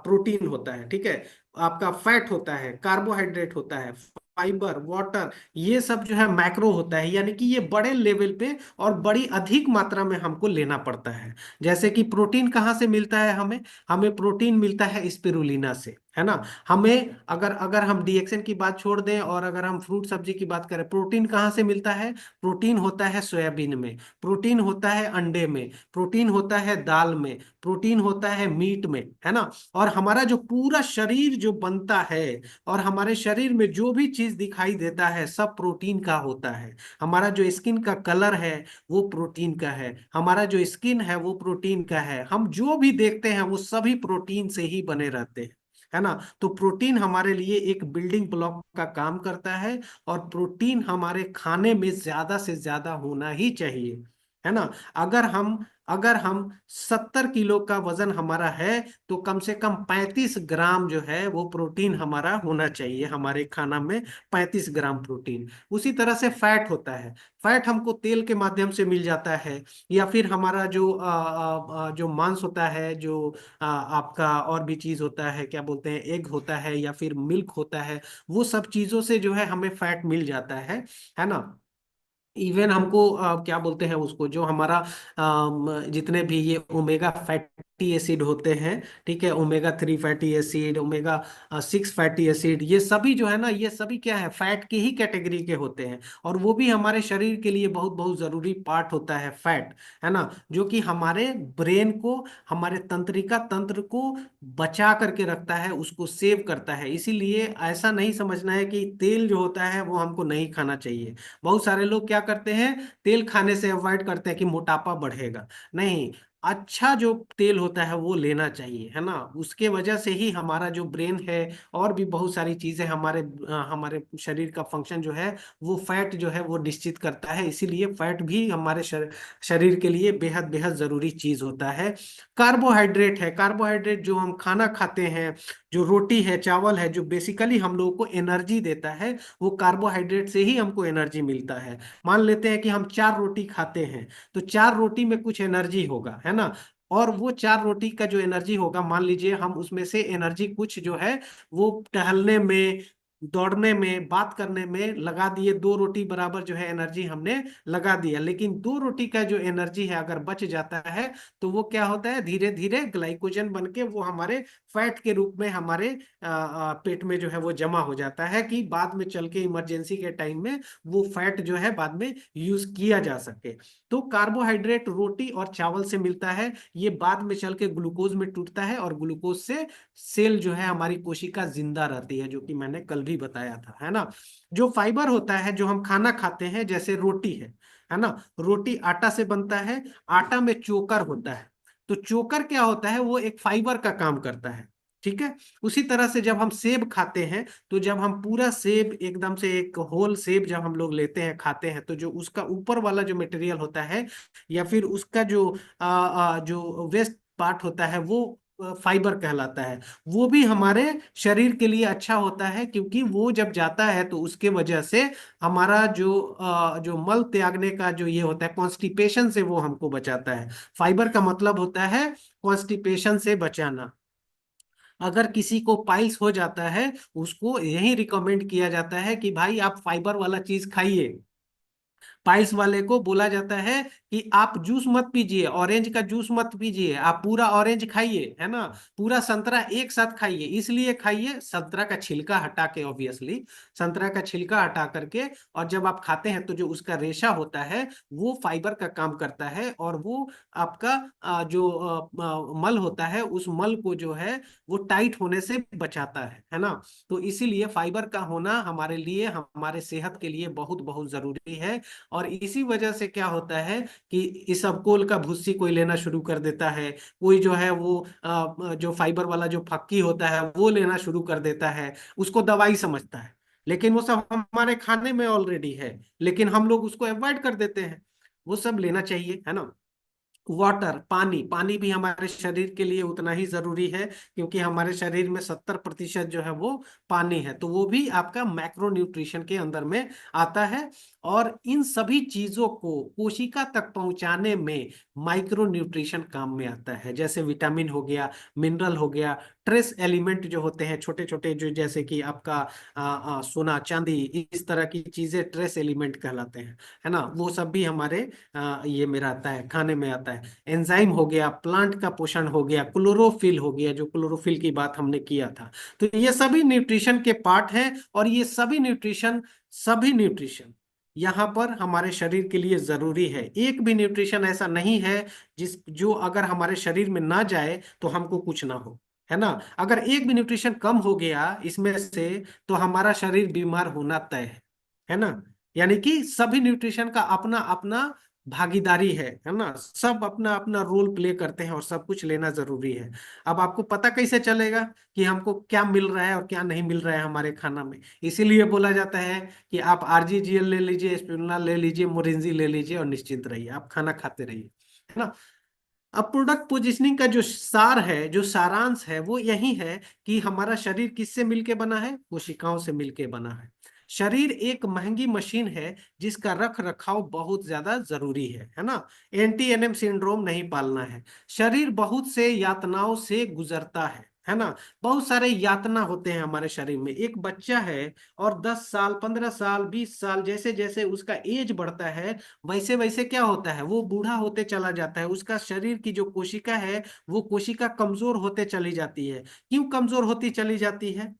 प्रोटीन होता है, ठीक है, आपका फैट होता है, कार्बोहाइड्रेट होता है, फाइबर, वाटर, ये सब जो है मैक्रो होता है, यानी कि ये बड़े लेवल पे और बड़ी अधिक मात्रा में हमको लेना पड़ता है। जैसे कि प्रोटीन कहाँ से मिलता है हमें, हमें प्रोटीन मिलता है स्पिरुलिना से, है ना। हमें अगर अगर हम डीएक्सएन की बात छोड़ दें और अगर हम फ्रूट सब्जी की बात करें, प्रोटीन कहाँ से मिलता है, प्रोटीन होता है सोयाबीन में, प्रोटीन होता है अंडे में, प्रोटीन होता है दाल में, प्रोटीन होता है मीट में, है ना। और हमारा जो पूरा शरीर जो बनता है, और हमारे शरीर में जो भी चीज दिखाई देता है सब प्रोटीन का होता है। हमारा जो स्किन का कलर है वो प्रोटीन का है, हमारा जो स्किन है वो प्रोटीन का है, हम जो भी देखते हैं वो सभी प्रोटीन से ही बने रहते हैं, है ना। तो प्रोटीन हमारे लिए एक बिल्डिंग ब्लॉक का काम करता है, और प्रोटीन हमारे खाने में ज्यादा से ज्यादा होना ही चाहिए। है ना। अगर हम 70 किलो का वजन हमारा है, तो कम से कम 35 ग्राम जो है वो प्रोटीन हमारा होना चाहिए हमारे खाना में, 35 ग्राम प्रोटीन। उसी तरह से फैट होता है। फैट हमको तेल के माध्यम से मिल जाता है, या फिर हमारा जो जो मांस होता है, जो आपका और भी चीज होता है, क्या बोलते हैं, एग होता है या फिर मिल्क होता है, वो सब चीजों से जो है हमें फैट मिल जाता है ना। इवन हमको क्या बोलते हैं उसको, जो हमारा जितने भी ये ओमेगा फैटी एसिड होते हैं, ठीक है, omega 3 fatty acid, omega 6 fatty acid, ये सभी जो है ना, ये सभी क्या है, फैट की ही कैटेगरी के होते हैं। और वो भी हमारे शरीर के लिए बहुत बहुत जरूरी पार्ट होता है फैट, है ना। जो कि हमारे ब्रेन को, हमारे तंत्रिका तंत्र को बचा करके रखता है, उसको सेव करता है। इसीलिए ऐसा नहीं समझना है कि तेल जो होता है वो हमको नहीं खाना चाहिए। बहुत सारे लोग क्या करते हैं, तेल खाने से अवॉइड करते हैं कि मोटापा बढ़ेगा। नहीं, अच्छा जो तेल होता है वो लेना चाहिए, है ना। उसके वजह से ही हमारा जो ब्रेन है, और भी बहुत सारी चीजें, हमारे शरीर का फंक्शन जो है, वो फैट जो है वो निश्चित करता है। इसीलिए फैट भी हमारे शरीर के लिए बेहद बेहद जरूरी चीज होता है। कार्बोहाइड्रेट है, कार्बोहाइड्रेट जो हम खाना खाते हैं, जो रोटी है, चावल है, जो बेसिकली हम लोगों को एनर्जी देता है, वो कार्बोहाइड्रेट से ही हमको एनर्जी मिलता है। मान लेते हैं कि हम 4 रोटी खाते हैं, तो 4 रोटी में कुछ एनर्जी होगा, है ना। और वो 4 रोटी का जो एनर्जी होगा, मान लीजिए हम उसमें से एनर्जी कुछ जो है वो टहलने में, दौड़ने में, बात करने में लगा दिए, 2 रोटी बराबर जो है एनर्जी हमने लगा दिया। लेकिन 2 रोटी का जो एनर्जी है अगर बच जाता है, तो वो क्या होता है, धीरे धीरे ग्लाइकोजन बन के वो हमारे फैट के रूप में हमारे पेट में जो है वो जमा हो जाता है, कि बाद में चल के इमरजेंसी के टाइम में वो फैट जो है बाद में यूज किया जा सके। तो कार्बोहाइड्रेट रोटी और चावल से मिलता है, ये बाद में चल के ग्लूकोज में टूटता है, और ग्लूकोज से सेल जो है, हमारी कोशिका जिंदा रहती है, जो कि मैंने कल भी बताया था, है ना। जो फाइबर होता है, जो हम खाना खाते हैं, जैसे रोटी है ना, रोटी आटा से बनता है, आटा में चोकर होता है। तो चोकर क्या होता है, वो एक फाइबर का काम करता है, ठीक है। उसी तरह से जब हम सेब खाते हैं, तो जब हम पूरा सेब एकदम से एक होल सेब जब हम लोग लेते हैं खाते हैं, तो जो उसका ऊपर वाला जो मटेरियल होता है, या फिर उसका जो वेस्ट पार्ट होता है, वो फाइबर कहलाता है। वो भी हमारे शरीर के लिए अच्छा होता है, क्योंकि वो जब जाता है तो उसके वजह से हमारा जो मल त्यागने का जो ये होता है, कॉन्स्टिपेशन से वो हमको बचाता है। फाइबर का मतलब होता है कॉन्स्टिपेशन से बचाना। अगर किसी को पाइल्स हो जाता है, उसको यही रिकमेंड किया जाता है कि भाई आप फाइबर वाला चीज खाइए। पाइल्स वाले को बोला जाता है कि आप जूस मत पीजिए, ऑरेंज का जूस मत पीजिए, आप पूरा ऑरेंज खाइए, है ना। पूरा संतरा एक साथ खाइए, इसलिए खाइए, संतरा का छिलका हटा के, ऑब्वियसली संतरा का छिलका हटा करके, और जब आप खाते हैं तो जो उसका रेशा होता है वो फाइबर का काम करता है, और वो आपका मल होता है, उस मल को जो है वो टाइट होने से बचाता है ना। तो इसीलिए फाइबर का होना हमारे लिए, हमारे सेहत के लिए बहुत बहुत जरूरी है। और इसी वजह से क्या होता है कि इसबगोल का भुस्सी कोई लेना शुरू कर देता है, कोई जो है वो जो फाइबर वाला जो फक्की होता है वो लेना शुरू कर देता है, उसको दवाई समझता है। लेकिन वो सब हमारे खाने में ऑलरेडी है, लेकिन हम लोग उसको अवॉइड कर देते हैं। वो सब लेना चाहिए, है ना। वाटर, पानी, पानी भी हमारे शरीर के लिए उतना ही जरूरी है, क्योंकि हमारे शरीर में 70% जो है वो पानी है, तो वो भी आपका मैक्रो न्यूट्रिशन के अंदर में आता है। और इन सभी चीजों को कोशिका तक पहुंचाने में माइक्रो न्यूट्रिशन काम में आता है, जैसे विटामिन हो गया, मिनरल हो गया, ट्रेस एलिमेंट जो होते हैं छोटे छोटे, जो जैसे कि आपका सोना चांदी, इस तरह की चीजें ट्रेस एलिमेंट कहलाते हैं, है ना। वो सब भी हमारे ये में आता है, खाने में आता है। एंजाइम हो गया, प्लांट का पोषण हो गया, क्लोरोफिल हो गया, जो क्लोरोफिल की बात हमने किया था। तो ये सभी न्यूट्रिशन के पार्ट हैं, और ये सभी न्यूट्रिशन यहाँ पर हमारे शरीर के लिए जरूरी है। एक भी न्यूट्रिशन ऐसा नहीं है जो अगर हमारे शरीर में ना जाए तो हमको कुछ ना हो, है ना। अगर एक भी न्यूट्रिशन कम हो गया इसमें से, तो हमारा शरीर बीमार होना तय है ना। यानी कि सभी न्यूट्रिशन का अपना अपना भागीदारी है ना, सब अपना अपना रोल प्ले करते हैं और सब कुछ लेना जरूरी है। अब आपको पता कैसे चलेगा कि हमको क्या मिल रहा है और क्या नहीं मिल रहा है हमारे खाना में? इसीलिए बोला जाता है कि आप आरजीजीएल ले लीजिए, स्पिरुलिना ले लीजिए, मोरिंजी ले लीजिए और निश्चिंत रहिए, आप खाना खाते रहिए, है ना। अब प्रोडक्ट पोजिशनिंग का जो सार है, जो सारांश है, वो यही है कि हमारा शरीर किससे मिलके बना है? कोशिकाओं से मिलके बना है। शरीर एक महंगी मशीन है जिसका रख रखाव बहुत ज्यादा जरूरी है ना। एंटी एनएम सिंड्रोम नहीं पालना है। शरीर बहुत से यातनाओं से गुजरता है ना। बहुत सारे यातना होते हैं हमारे शरीर में। एक बच्चा है और 10 साल, 15 साल, 20 साल, जैसे जैसे उसका एज बढ़ता है, वैसे वैसे क्या होता है, वो बूढ़ा होते चला जाता है। उसका शरीर की जो कोशिका है, वो कोशिका कमजोर होते चली जाती है। क्यों कमजोर होती चली जाती है?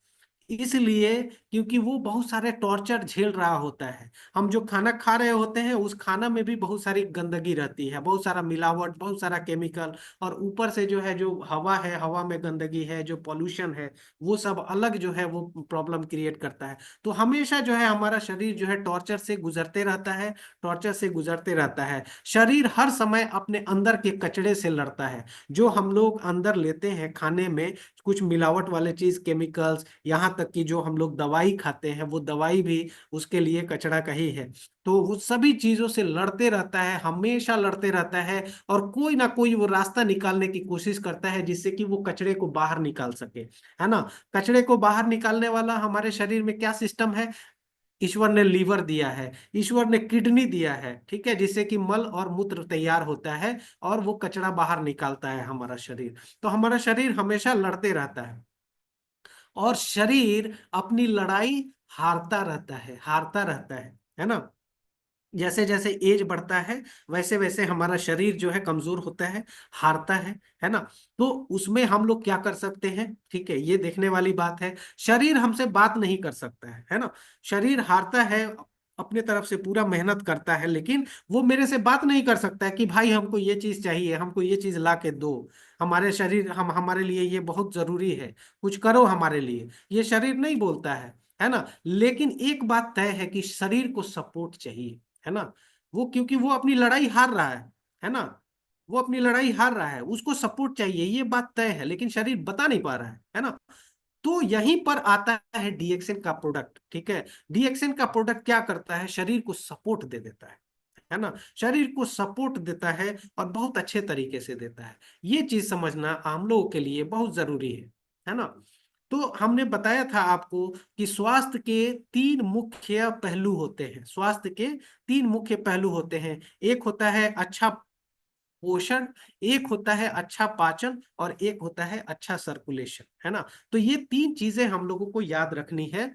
इसलिए क्योंकि वो बहुत सारे टॉर्चर झेल रहा होता है। हम जो खाना खा रहे होते हैं, उस खाना में भी बहुत सारी गंदगी रहती है, बहुत सारा मिलावट, बहुत सारा केमिकल, और ऊपर से जो है, जो हवा है, हवा में गंदगी है, जो पॉल्यूशन है, वो सब अलग जो है वो प्रॉब्लम क्रिएट करता है। तो हमेशा जो है हमारा शरीर जो है टॉर्चर से गुजरते रहता है, टॉर्चर से गुजरते रहता है। शरीर हर समय अपने अंदर के कचड़े से लड़ता है। जो हम लोग अंदर लेते हैं खाने में, कुछ मिलावट वाले चीज, केमिकल्स, यहाँ तक कि जो हम लोग दवाई खाते हैं, वो दवाई भी उसके लिए कचरा का ही है। तो वो सभी चीजों से लड़ते रहता है, हमेशा लड़ते रहता है, और कोई ना कोई वो रास्ता निकालने की कोशिश करता है जिससे कि वो कचरे को बाहर निकाल सके, है ना। कचरे को बाहर निकालने वाला हमारे शरीर में क्या सिस्टम है? ईश्वर ने लीवर दिया है, ईश्वर ने किडनी दिया है, ठीक है, जिससे कि मल और मूत्र तैयार होता है और वो कचरा बाहर निकालता है हमारा शरीर। तो हमारा शरीर हमेशा लड़ते रहता है, और शरीर अपनी लड़ाई हारता रहता है, हारता रहता है ना। जैसे जैसे एज बढ़ता है, वैसे वैसे हमारा शरीर जो है कमजोर होता है, हारता है ना। तो उसमें हम लोग क्या कर सकते हैं? ठीक है, ये देखने वाली बात है। शरीर हमसे बात नहीं कर सकता है ना। शरीर हारता है, अपने तरफ से पूरा मेहनत करता है, लेकिन वो मेरे से बात नहीं कर सकता है कि भाई हमको ये चीज चाहिए, हमको ये चीज ला के दो, हमारे शरीर, हम हमारे लिए ये बहुत जरूरी है, कुछ करो हमारे लिए। ये शरीर नहीं बोलता है ना। लेकिन एक बात तय है कि शरीर को सपोर्ट चाहिए, है ना। वो क्योंकि वो अपनी लड़ाई हार रहा है ना। वो अपनी लड़ाई हार रहा है, उसको सपोर्ट चाहिए, ये बात तय है, लेकिन शरीर बता नहीं पा रहा है ना। तो यहीं पर आता है डीएक्सएन का प्रोडक्ट, ठीक है। डीएक्सएन का प्रोडक्ट क्या करता है? शरीर को सपोर्ट दे देता है ना। शरीर को सपोर्ट देता है और बहुत अच्छे तरीके से देता है। ये चीज समझना हम लोगों के लिए बहुत जरूरी है ना। तो हमने बताया था आपको कि स्वास्थ्य के 3 मुख्य पहलू होते हैं। स्वास्थ्य के 3 मुख्य पहलू होते हैं। एक होता है अच्छा पोषण, एक होता है अच्छा पाचन, और एक होता है अच्छा सर्कुलेशन, है ना। तो ये 3 चीजें हम लोगों को याद रखनी है।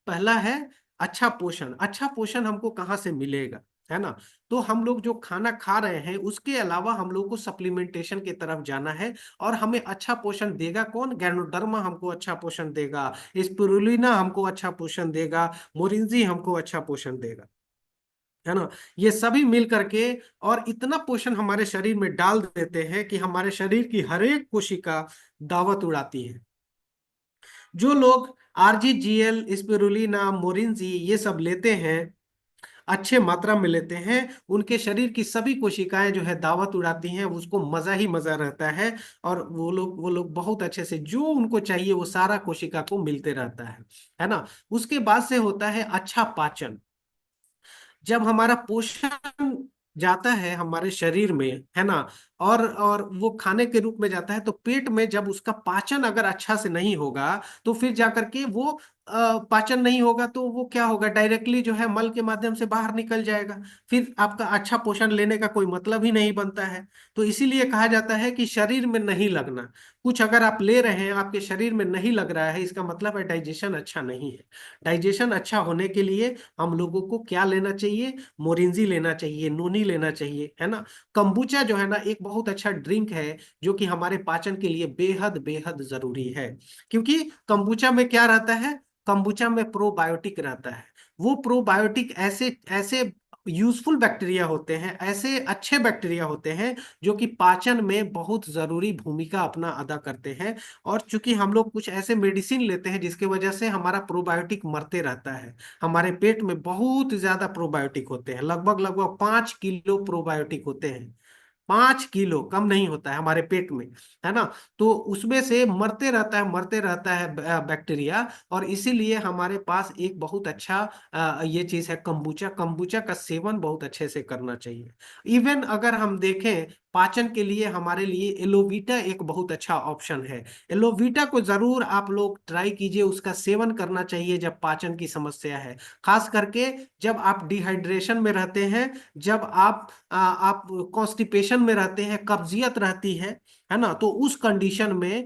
पहला है अच्छा पोषण। अच्छा पोषण हमको कहाँ से मिलेगा, है ना। तो हम लोग जो खाना खा रहे हैं, उसके अलावा हम लोग को सप्लीमेंटेशन की तरफ जाना है। और हमें अच्छा पोषण देगा कौन? गैनोडर्मा हमको अच्छा पोषण देगा, स्पिरुलिना हमको अच्छा पोषण देगा, मोरिंजी हमको अच्छा पोषण देगा, है ना। ये सभी मिल करके और इतना पोषण हमारे शरीर में डाल देते हैं कि हमारे शरीर की हर एक कोशिका दावत उड़ाती है। जो लोग आरजीजीएल, स्पिरुलिना, मोरिंजी ये सब लेते हैं, अच्छे मात्रा में लेते हैं, उनके शरीर की सभी कोशिकाएं जो है दावत उड़ाती हैं, उसको मजा ही मजा रहता है। और वो लोग बहुत अच्छे से जो उनको चाहिए वो सारा कोशिका को मिलते रहता है ना। उसके बाद से होता है अच्छा पाचन। जब हमारा पोषण जाता है हमारे शरीर में, है ना, और वो खाने के रूप में जाता है, तो पेट में जब उसका पाचन अगर अच्छा से नहीं होगा, तो फिर जाकर के वो पाचन नहीं होगा, तो वो क्या होगा? डायरेक्टली जो है मल के माध्यम से बाहर निकल जाएगा। फिर आपका अच्छा पोषण लेने का कोई मतलब ही नहीं बनता है। तो इसीलिए कहा जाता है कि शरीर में नहीं लगना। कुछ अगर आप ले रहे हैं, आपके शरीर में नहीं लग रहा है, इसका मतलब है डाइजेशन अच्छा नहीं है। डाइजेशन अच्छा होने के लिए हम लोगों को क्या लेना चाहिए? मोरिंजी लेना चाहिए, नूनी लेना चाहिए, है ना। कंबूचा जो है ना, एक बहुत अच्छा ड्रिंक है, जो कि हमारे पाचन के लिए बेहद बेहद जरूरी है। क्योंकि कंबूचा में क्या रहता है? कंबूचा में प्रोबायोटिक रहता है। वो प्रोबायोटिक ऐसे ऐसे यूजफुल बैक्टीरिया होते हैं, ऐसे अच्छे बैक्टीरिया होते हैं जो कि पाचन में बहुत जरूरी भूमिका अपना अदा करते हैं। और चूंकि हम लोग कुछ ऐसे मेडिसिन लेते हैं जिसके वजह से हमारा प्रोबायोटिक मरते रहता है। हमारे पेट में बहुत ज्यादा प्रोबायोटिक होते हैं, लगभग लगभग 5 किलो प्रोबायोटिक होते हैं। 5 किलो कम नहीं होता है हमारे पेट में, है ना। तो उसमें से मरते रहता है बैक्टीरिया। और इसीलिए हमारे पास एक बहुत अच्छा ये चीज है कंबूचा। कंबूचा का सेवन बहुत अच्छे से करना चाहिए। इवन अगर हम देखें पाचन के लिए, हमारे लिए एलोवीटा एक बहुत अच्छा ऑप्शन है। एलोवीटा को जरूर आप लोग ट्राई कीजिए, उसका सेवन करना चाहिए जब पाचन की समस्या है। खास करके जब आप डिहाइड्रेशन में रहते हैं, जब आप कॉन्स्टिपेशन में रहते हैं, कब्जियत रहती है ना, तो उस कंडीशन में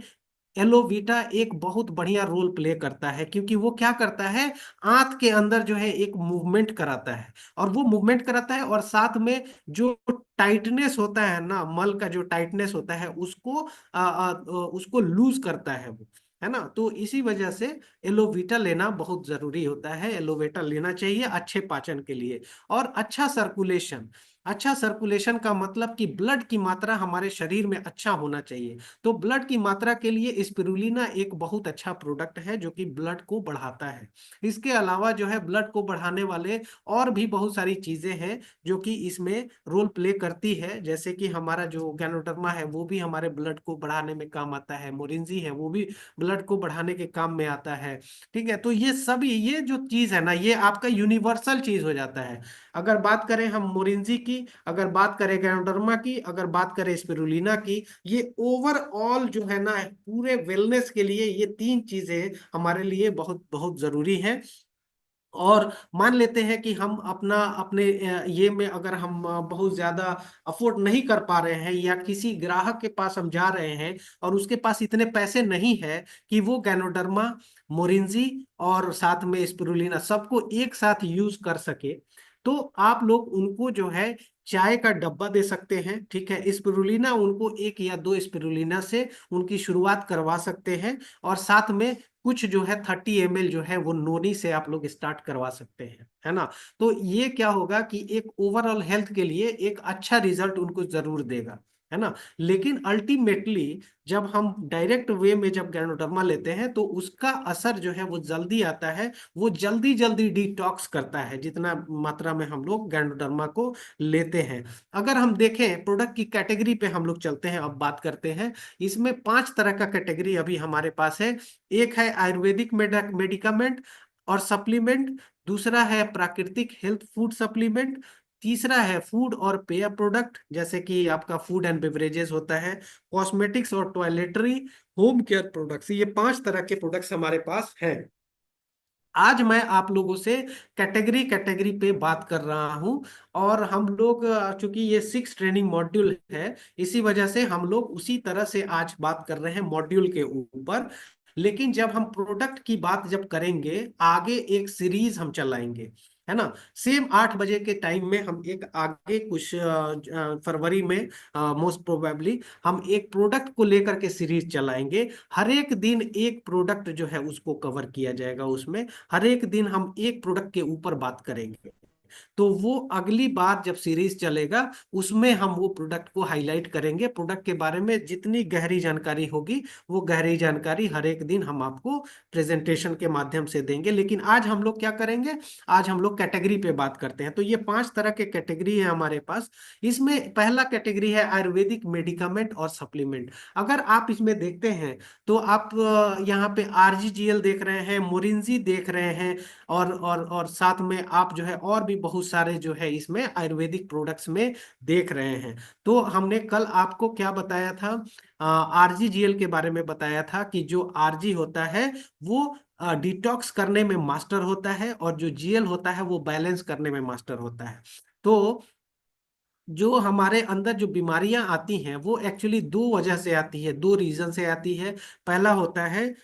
एलोवीटा एक बहुत बढ़िया रोल प्ले करता है। क्योंकि वो क्या करता है, आंत के अंदर जो है एक मूवमेंट कराता है। और वो मूवमेंट कराता है और साथ में जो टाइटनेस होता है ना, मल का जो टाइटनेस होता है उसको लूज करता है वो, है ना। तो इसी वजह से एलोवीटा लेना बहुत जरूरी होता है। एलोवेटा लेना चाहिए अच्छे पाचन के लिए। और अच्छा सर्कुलेशन, अच्छा सर्कुलेशन का मतलब कि ब्लड की मात्रा हमारे शरीर में अच्छा होना चाहिए। तो ब्लड की मात्रा के लिए स्पिरुलिना एक बहुत अच्छा प्रोडक्ट है जो कि ब्लड को बढ़ाता है। इसके अलावा जो है ब्लड को बढ़ाने वाले और भी बहुत सारी चीजें हैं जो कि इसमें रोल प्ले करती है। जैसे कि हमारा जो गैनोडर्मा है वो भी हमारे ब्लड को बढ़ाने में काम आता है, मोरिंजी है वो भी ब्लड को बढ़ाने के काम में आता है। ठीक है, तो ये सभी ये जो चीज है ना, ये आपका यूनिवर्सल चीज हो जाता है। अगर बात करें हम मोरिंजी की, अगर बात करें गैनोडर्मा की, अगर बात करें स्पिरुलिना की, ये ओवरऑल जो है ना पूरे वेलनेस के लिए ये तीन चीजें हमारे लिए बहुत बहुत जरूरी हैं। और मान लेते हैं कि हम अपना अपने ये में अगर हम बहुत ज्यादा अफोर्ड नहीं कर पा रहे हैं, या किसी ग्राहक के पास हम जा रहे हैं और उसके पास इतने पैसे नहीं है कि वो गैनोडर्मा, मोरिंजी और साथ में स्पिरुलिना सबको एक साथ यूज कर सके, तो आप लोग उनको जो है चाय का डब्बा दे सकते हैं। ठीक है, स्पिरुलिना उनको 1 या 2 स्पिरुलिना से उनकी शुरुआत करवा सकते हैं। और साथ में कुछ जो है 30 ml जो है वो नोनी से आप लोग स्टार्ट करवा सकते हैं, है ना। तो ये क्या होगा कि एक ओवरऑल हेल्थ के लिए एक अच्छा रिजल्ट उनको जरूर देगा, है ना। लेकिन अल्टीमेटली जब हम डायरेक्ट वे में जब गैनोडर्मा लेते हैं तो उसका असर जो है वो जल्दी आता है, वो जल्दी जल्दी डिटॉक्स करता है जितना मात्रा में हम लोग गैनोडर्मा को लेते हैं। अगर हम देखें प्रोडक्ट की कैटेगरी पे हम लोग चलते हैं, अब बात करते हैं। इसमें 5 तरह का कैटेगरी अभी हमारे पास है। एक है आयुर्वेदिक मेडिकामेंट और सप्लीमेंट, दूसरा है प्राकृतिक हेल्थ फूड सप्लीमेंट, तीसरा है फूड और पेय प्रोडक्ट जैसे कि आपका फूड एंड बेवरेजेस होता है, कॉस्मेटिक्स और टॉयलेटरी, होम केयर प्रोडक्ट्स। ये 5 तरह के प्रोडक्ट्स हमारे पास हैं। आज मैं आप लोगों से कैटेगरी कैटेगरी पे बात कर रहा हूं। और हम लोग चूंकि ये 6 ट्रेनिंग मॉड्यूल है, इसी वजह से हम लोग उसी तरह से आज बात कर रहे हैं मॉड्यूल के ऊपर। लेकिन जब हम प्रोडक्ट की बात जब करेंगे आगे, एक सीरीज हम चलाएंगे, है ना। सेम 8 बजे के टाइम में हम एक आगे कुछ फरवरी में मोस्ट प्रोबेबली हम एक प्रोडक्ट को लेकर के सीरीज चलाएंगे। हर एक दिन एक प्रोडक्ट जो है उसको कवर किया जाएगा उसमें। हर एक दिन हम एक प्रोडक्ट के ऊपर बात करेंगे। तो वो अगली बार जब सीरीज चलेगा उसमें हम वो प्रोडक्ट को हाईलाइट करेंगे। प्रोडक्ट के बारे में जितनी गहरी जानकारी होगी वो गहरी जानकारी हर एक दिन हम आपको प्रेजेंटेशन के माध्यम से देंगे। लेकिन आज हम लोग क्या करेंगे, आज हम लोग कैटेगरी पे बात करते हैं। तो ये 5 तरह के कैटेगरी है हमारे पास। इसमें पहला कैटेगरी है आयुर्वेदिक मेडिकामेंट और सप्लीमेंट। अगर आप इसमें देखते हैं तो आप यहाँ पे आरजीजीएल देख रहे हैं, मोरिंजी देख रहे हैं, और साथ में आप जो है और भी बहुत सारे जो है इसमें आयुर्वेदिक प्रोडक्ट्स में देख रहे हैं। तो हमने कल आपको क्या बताया था, आरजीजीएल के बारे में बताया था कि जो आरजी होता है वो डिटॉक्स करने में मास्टर होता है, और जो जीएल होता है वो बैलेंस करने में मास्टर होता है। तो जो हमारे अंदर जो बीमारियां आती हैं वो एक्चुअली 2 वजह से आती है, 2 रीजन से आती है। पहला होता है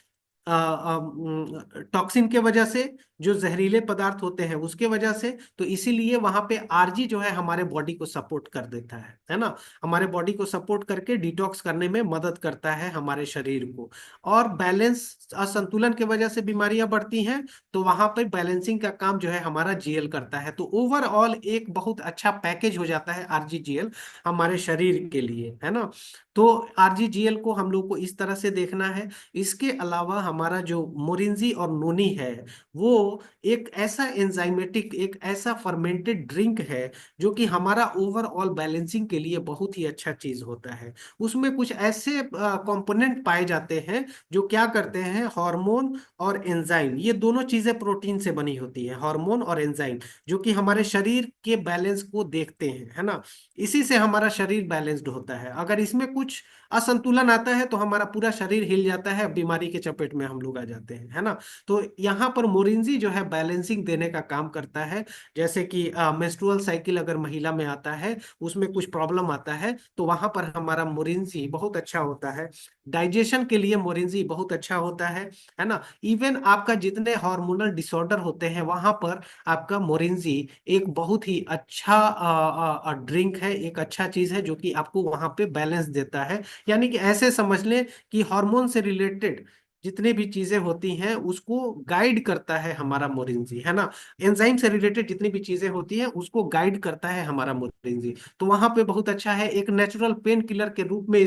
टॉक्सिन के वजह से, जो जहरीले पदार्थ होते हैं उसके वजह से। तो इसीलिए वहां पे आरजी जो है हमारे बॉडी को सपोर्ट कर देता है ना, हमारे बॉडी को सपोर्ट करके डिटॉक्स करने में मदद करता है हमारे शरीर को। और बैलेंस असंतुलन की वजह से बीमारियां बढ़ती हैं, तो वहां पे बैलेंसिंग का काम जो है हमारा जीएल करता है। तो ओवरऑल एक बहुत अच्छा पैकेज हो जाता है आरजीजीएल हमारे शरीर के लिए, है ना। तो आरजीजीएल को हम लोग को इस तरह से देखना है। इसके अलावा हमारा जो मोरिंजी और नोनी है, वो एक ऐसा एंजाइमेटिक, एक ऐसा फर्मेंटेड ड्रिंक है जो कि हमारा ओवरऑल बैलेंसिंग के लिए बहुत ही अच्छा चीज होता है। उसमें कुछ ऐसे कंपोनेंट पाए जाते हैं जो क्या करते हैं, हार्मोन और एंजाइम, ये दोनों चीजें प्रोटीन से बनी होती है, हार्मोन और एंजाइम, जो कि हमारे शरीर के बैलेंस को देखते हैं, है ना। इसी से हमारा शरीर बैलेंस्ड होता है। अगर इसमें कुछ असंतुलन आता है तो हमारा पूरा शरीर हिल जाता है, बीमारी के चपेट में हम लोग आ जाते हैं, है ना। तो यहाँ पर मोरिंजी जो है बैलेंसिंग देने का काम करता है। जैसे कि मेंस्ट्रुअल साइकिल अगर महिला में आता है, उसमें कुछ प्रॉब्लम आता है, तो वहां पर हमारा मोरिंजी बहुत अच्छा होता है। डाइजेशन के लिए मोरिंजी बहुत अच्छा होता है ना। इवन आपका जितने हार्मोनल डिसऑर्डर होते हैं वहां पर आपका मोरिंजी एक बहुत ही अच्छा ड्रिंक है, एक अच्छा चीज है जो कि आपको वहां पे बैलेंस देता है। यानी कि ऐसे समझ लें कि हार्मोन से रिलेटेड जितने भी चीजें होती हैं उसको गाइड करता है हमारा मोरिंजी, है ना। एंजाइम से रिलेटेड जितनी भी चीजें होती हैं उसको गाइड करता है हमारा मोरिंजी। तो वहां पे बहुत अच्छा है, एक नेचुरल पेन किलर के रूप में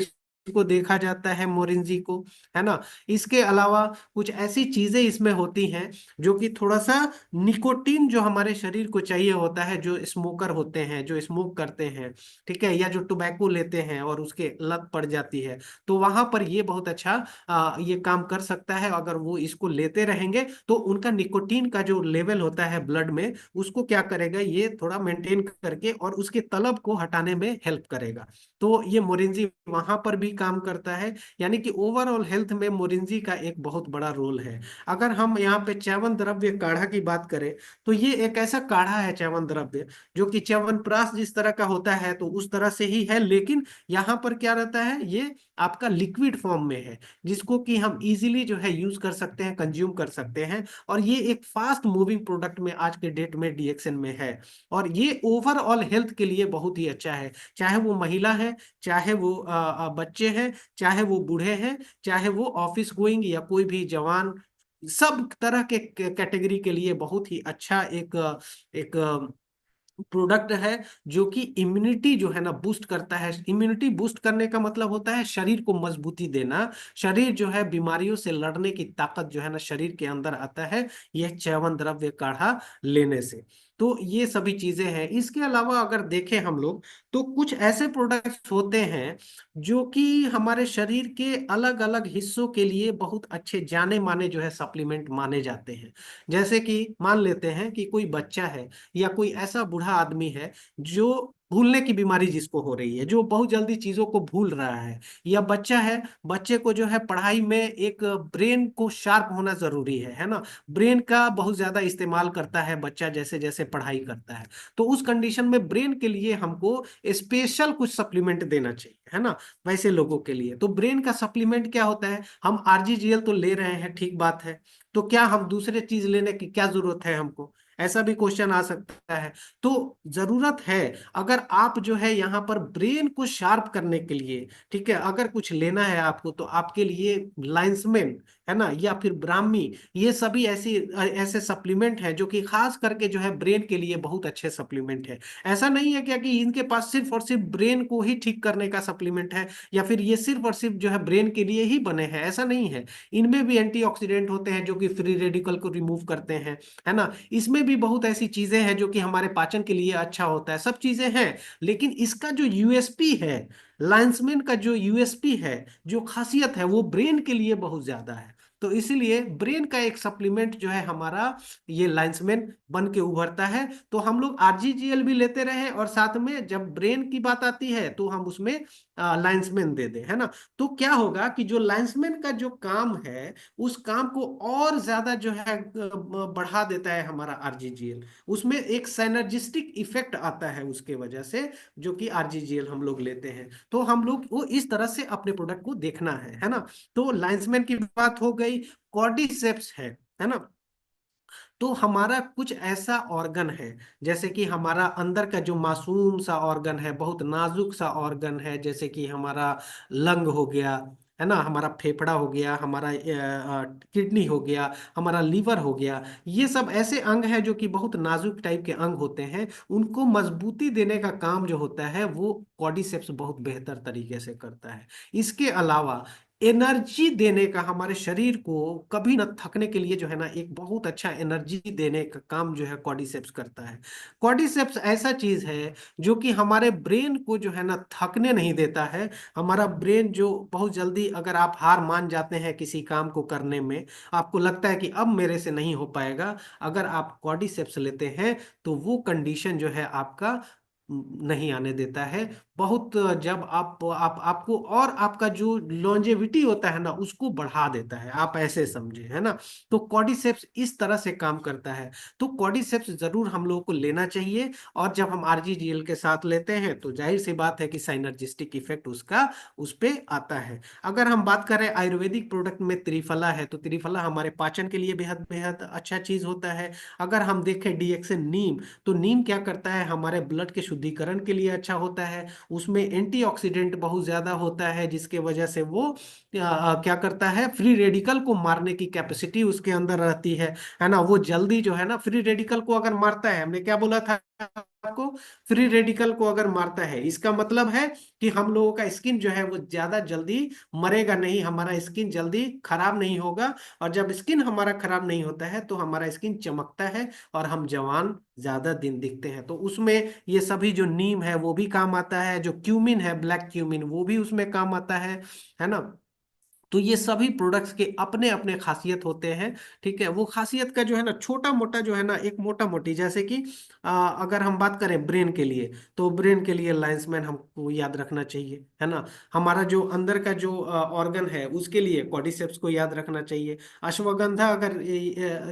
इसको देखा जाता है मोरिंजी को, है ना। इसके अलावा कुछ ऐसी चीजें इसमें होती हैं जो कि थोड़ा सा निकोटीन जो हमारे शरीर को चाहिए होता है, जो स्मोकर होते हैं, जो स्मोक करते हैं, ठीक है, या जो टोबैको लेते हैं और उसके लत पड़ जाती है, तो वहां पर ये बहुत अच्छा ये काम कर सकता है। अगर वो इसको लेते रहेंगे तो उनका निकोटीन का जो लेवल होता है ब्लड में, उसको क्या करेगा, ये थोड़ा मेंटेन करके और उसके तलब को हटाने में हेल्प करेगा। तो ये मोरिंजी वहां पर भी काम करता है। यानी कि ओवरऑल हेल्थ में मोरिंजी का एक बहुत बड़ा रोल है। अगर हम यहाँ पे च्यवनप्राश द्रव्य काढ़ा की बात करें, तो ये एक ऐसा काढ़ा है च्यवनप्राश द्रव्य जो कि च्यवनप्राश जिस तरह का होता है तो उस तरह से ही है, लेकिन यहाँ पर क्या रहता है, ये आपका लिक्विड फॉर्म में है, जिसको कि हम इजीली जो है यूज कर सकते हैं, कंज्यूम कर सकते हैं। और ये एक फास्ट मूविंग प्रोडक्ट में आज के डेट में डीएक्सएन में है। और ये ओवरऑल हेल्थ के लिए बहुत ही अच्छा है, चाहे वो महिला है, चाहे वो बच्चे हैं, चाहे वो बूढ़े हैं, चाहे वो ऑफिस गोइंग या कोई भी जवान, सब तरह के कैटेगरी के लिए बहुत ही अच्छा एक प्रोडक्ट है, जो कि इम्यूनिटी जो है ना बूस्ट करता है। इम्यूनिटी बूस्ट करने का मतलब होता है शरीर को मजबूती देना, शरीर जो है बीमारियों से लड़ने की ताकत जो है ना शरीर के अंदर आता है, यह च्यवनप्राश द्रव्य काढ़ा लेने से। तो ये सभी चीजें हैं। इसके अलावा अगर देखें हम लोग, तो कुछ ऐसे प्रोडक्ट्स होते हैं जो कि हमारे शरीर के अलग अलग हिस्सों के लिए बहुत अच्छे जाने माने जो है सप्लीमेंट माने जाते हैं। जैसे कि मान लेते हैं कि कोई बच्चा है या कोई ऐसा बूढ़ा आदमी है जो भूलने की बीमारी जिसको हो रही है, जो बहुत जल्दी चीजों को भूल रहा है, या बच्चा है, बच्चे को जो है पढ़ाई में एक ब्रेन को शार्प होना जरूरी है ना। ब्रेन का बहुत ज्यादा इस्तेमाल करता है बच्चा जैसे जैसे पढ़ाई करता है। तो उस कंडीशन में ब्रेन के लिए हमको स्पेशल कुछ सप्लीमेंट देना चाहिए, है ना। वैसे लोगों के लिए तो ब्रेन का सप्लीमेंट क्या होता है, हम आरजीजीएल तो ले रहे हैं, ठीक बात है, तो क्या हम दूसरे चीज लेने की क्या जरूरत है हमको, ऐसा भी क्वेश्चन आ सकता है। तो जरूरत है, अगर आप जो है यहाँ पर ब्रेन को शार्प करने के लिए, ठीक है, अगर कुछ लेना है आपको, तो आपके लिए लाइंसमैन, है ना, या फिर ब्राह्मी, ये सभी ऐसी ऐसे सप्लीमेंट हैं जो कि खास करके जो है ब्रेन के लिए बहुत अच्छे सप्लीमेंट है। ऐसा नहीं है क्या कि इनके पास सिर्फ और सिर्फ ब्रेन को ही ठीक करने का सप्लीमेंट है, या फिर ये सिर्फ और सिर्फ जो है ब्रेन के लिए ही बने हैं, ऐसा नहीं है। इनमें भी एंटीऑक्सीडेंट होते हैं जो कि फ्री रेडिकल को रिमूव करते हैं, है ना। इसमें भी बहुत ऐसी चीजें हैं जो कि हमारे पाचन के लिए अच्छा होता है, सब चीजें हैं। लेकिन इसका जो यूएसपी है, लाइंसमैन का जो यूएसपी है, जो खासियत है, वो ब्रेन के लिए बहुत ज्यादा है। तो इसीलिए ब्रेन का एक सप्लीमेंट जो है हमारा, ये लाइंसमैन बन के उभरता है। तो हम लोग आरजीजीएल भी लेते रहे और साथ में जब ब्रेन की बात आती है तो हम उसमें लाइंसमैन दे दें, है ना। तो क्या होगा कि जो लाइंसमैन का जो काम है, उस काम को और ज्यादा जो है बढ़ा देता है हमारा आरजीजीएल। उसमें एक साइनर्जिस्टिक इफेक्ट आता है उसके वजह से, जो कि आरजीजीएल हम लोग लेते हैं। तो हम लोग वो इस तरह से अपने प्रोडक्ट को देखना है ना। तो लाइंसमैन की बात हो गई। कॉर्डिसेप्स है ना। तो हमारा कुछ ऐसा ऑर्गन है, जैसे कि हमारा अंदर का जो मासूम सा ऑर्गन है, बहुत नाजुक सा ऑर्गन है, जैसे कि हमारा लंग हो गया, है ना, हमारा फेफड़ा हो गया, हमारा किडनी हो गया, हमारा लीवर हो गया। ये सब ऐसे अंग है जो कि बहुत नाजुक टाइप के अंग होते हैं। उनको मजबूती देने का काम जो होता है वो कॉर्डिसेप्स बहुत बेहतर तरीके से करता है। इसके अलावा एनर्जी देने का, हमारे शरीर को कभी न थकने के लिए जो है ना, एक बहुत अच्छा एनर्जी देने का काम जो है कॉर्डिसेप्स करता है। कॉर्डिसेप्स ऐसा चीज है जो कि हमारे ब्रेन को जो है ना थकने नहीं देता है। हमारा ब्रेन जो बहुत जल्दी, अगर आप हार मान जाते हैं किसी काम को करने में, आपको लगता है कि अब मेरे से नहीं हो पाएगा, अगर आप कॉर्डिसेप्स लेते हैं तो वो कंडीशन जो है आपका नहीं आने देता है। बहुत जब आप आपको, और आपका जो लॉन्जेविटी होता है ना उसको बढ़ा देता है, आप ऐसे समझे, है ना। तो कॉर्डिसेप्स इस तरह से काम करता है। तो कॉर्डिसेप्स जरूर हम लोगों को लेना चाहिए। और जब हम आरजीजीएल के साथ लेते हैं तो जाहिर सी बात है कि साइनर्जिस्टिक इफेक्ट उसका उस पे आता है। अगर हम बात करें आयुर्वेदिक प्रोडक्ट में त्रिफला है, तो त्रिफला हमारे पाचन के लिए बेहद बेहद अच्छा चीज होता है। अगर हम देखें डीएक्सन नीम, तो नीम क्या करता है, हमारे ब्लड के शुद्धिकरण के लिए अच्छा होता है। उसमें एंटीऑक्सीडेंट बहुत ज्यादा होता है, जिसके वजह से वो क्या करता है, फ्री रेडिकल को मारने की कैपेसिटी उसके अंदर रहती है ना। वो जल्दी जो है ना फ्री रेडिकल को अगर मारता है, हमने क्या बोला था आपको, फ्री रेडिकल को अगर मारता है, इसका मतलब है कि हम लोगों का स्किन जो है वो ज्यादा जल्दी मरेगा नहीं, हमारा स्किन जल्दी खराब नहीं होगा। और जब स्किन हमारा खराब नहीं होता है तो हमारा स्किन चमकता है और हम जवान ज्यादा दिन दिखते हैं। तो उसमें ये सभी जो नीम है वो भी काम आता है, जो क्यूमिन है, ब्लैक क्यूमिन, वो भी उसमें काम आता है ना। तो ये सभी प्रोडक्ट्स के अपने अपने खासियत होते हैं। ठीक है, वो खासियत का जो है ना छोटा मोटा जो है ना, एक मोटा मोटी, जैसे कि अगर हम बात करें ब्रेन के लिए, तो ब्रेन के लिए लाइंसमैन हमको याद रखना चाहिए, है ना। हमारा जो अंदर का जो ऑर्गन है उसके लिए कॉर्डिसेप्स को याद रखना चाहिए। अश्वगंधा अगर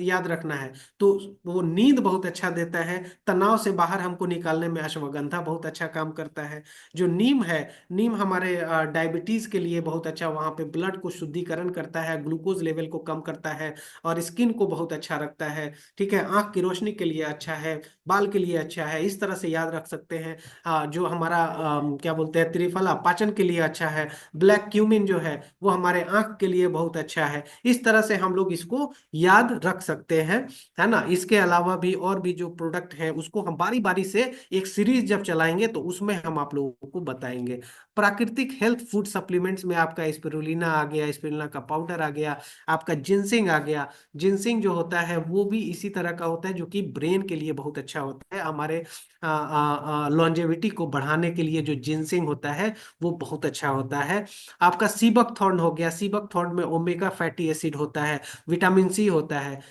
याद रखना है तो वो नींद बहुत अच्छा देता है, तनाव से बाहर हमको निकालने में अश्वगंधा बहुत अच्छा काम करता है। जो नीम है, नीम हमारे डायबिटीज के लिए बहुत अच्छा, वहाँ पे ब्लड को शुद्धिकरण करता है, ग्लूकोज लेवल को कम करता है और स्किन को बहुत अच्छा रखता है। ठीक है, आंख की रोशनी के लिए अच्छा है, बाल के लिए अच्छा है, इस तरह से याद रख सकते हैं। जो हमारा क्या बोलते हैं, त्रिफला पाचन के लिए अच्छा है। ब्लैक क्यूमिन जो है वो हमारे आंख के लिए बहुत अच्छा है। इस तरह से हम लोग इसको याद रख सकते हैं, है ना। इसके अलावा भी और भी जो प्रोडक्ट है उसको हम बारी बारी से एक सीरीज जब चलाएंगे तो उसमें हम आप लोगों को बताएंगे। प्राकृतिक हेल्थ फूड सप्लीमेंट्स में आपका स्पिरुलिना आ गया, स्पिरुलिना का पाउडर आ गया, आपका जिनसिंग आ गया। जिनसिंग जो होता है वो भी इसी तरह का होता है, जो कि ब्रेन के लिए बहुत अच्छा होता है। हमारे लॉन्जेविटी को बढ़ाने के लिए जो जिनसिंग होता है वो बहुत अच्छा होता है। आपका सीबक थॉर्न हो गया, सीबक थॉर्न में ओमेगा फैटी एसिड होता है, विटामिन सी होता है।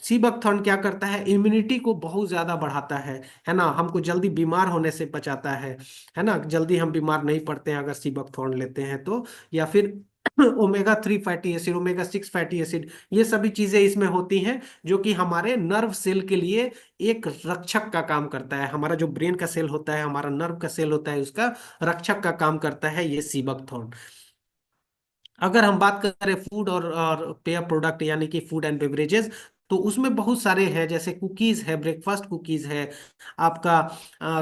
सीबक थॉर्न क्या करता है, इम्यूनिटी को बहुत ज्यादा बढ़ाता है ना, हमको जल्दी बीमार होने से बचाता है ना। जल्दी हम बीमार नहीं पड़ते हैं अगर सीबक थॉर्न लेते हैं तो। या फिर omega 3 fatty acid, omega 6 fatty acid, ये सभी चीजें इसमें होती हैं जो कि हमारे नर्व सेल के लिए एक रक्षक का काम करता है। हमारा जो ब्रेन का सेल होता है, हमारा नर्व का सेल होता है, उसका रक्षक का काम करता है ये सीबक थॉर्न। अगर हम बात करें फूड और पेय प्रोडक्ट यानी कि फूड एंड बेवरेजेस, तो उसमें बहुत सारे हैं, जैसे कुकीज है, ब्रेकफास्ट कुकीज है, आपका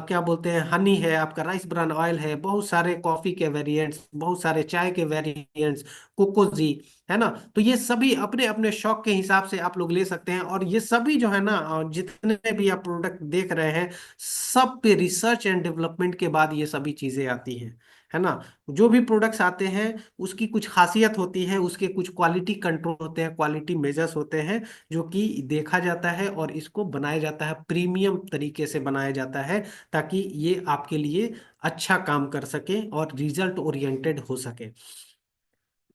क्या बोलते हैं, हनी है, आपका राइस ब्रान ऑयल है, बहुत सारे कॉफी के वेरिएंट्स, बहुत सारे चाय के वेरिएंट्स, कोकोजी, है ना। तो ये सभी अपने अपने शौक के हिसाब से आप लोग ले सकते हैं। और ये सभी जो है ना, जितने भी आप प्रोडक्ट देख रहे हैं, सब पे रिसर्च एंड डेवलपमेंट के बाद ये सभी चीजें आती हैं, है ना। जो भी प्रोडक्ट्स आते हैं उसकी कुछ खासियत होती है, उसके कुछ क्वालिटी कंट्रोल होते हैं, क्वालिटी मेजर्स होते हैं, जो कि देखा जाता है और इसको बनाया जाता है, प्रीमियम तरीके से बनाया जाता है, ताकि ये आपके लिए अच्छा काम कर सके और रिजल्ट ओरिएंटेड हो सके।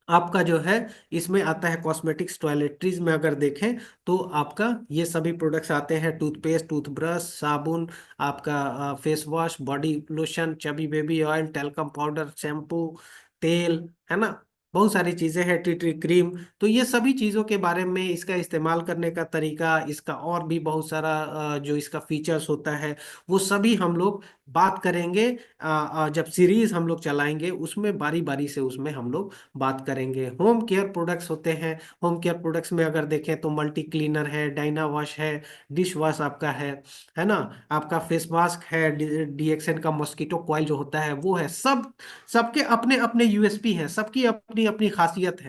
आपका जो है इसमें आता है कॉस्मेटिक्स, टॉयलेटरीज में अगर देखें तो आपका ये सभी प्रोडक्ट्स आते हैं, टूथपेस्ट, टूथब्रश, साबुन, आपका face wash, body lotion, chubby baby oil, talcum powder, shampoo, तेल, है ना। बहुत सारी चीजें हैं, टी ट्री क्रीम। तो ये सभी चीजों के बारे में, इसका इस्तेमाल करने का तरीका, इसका और भी बहुत सारा जो इसका फीचर्स होता है, वो सभी हम लोग बात करेंगे। जब सीरीज हम लोग चलाएंगे उसमें बारी बारी से उसमें हम लोग बात करेंगे। होम केयर प्रोडक्ट्स होते हैं। होम केयर प्रोडक्ट्स में अगर देखें तो मल्टी क्लीनर है, डाइना वॉश है, डिश वॉश आपका है ना, आपका फेस मास्क है, डीएक्सएन का मॉस्किटो कॉइल जो होता है वो है। सब सबके अपने अपने यूएसपी हैं, सबकी अपनी अपनी खासियत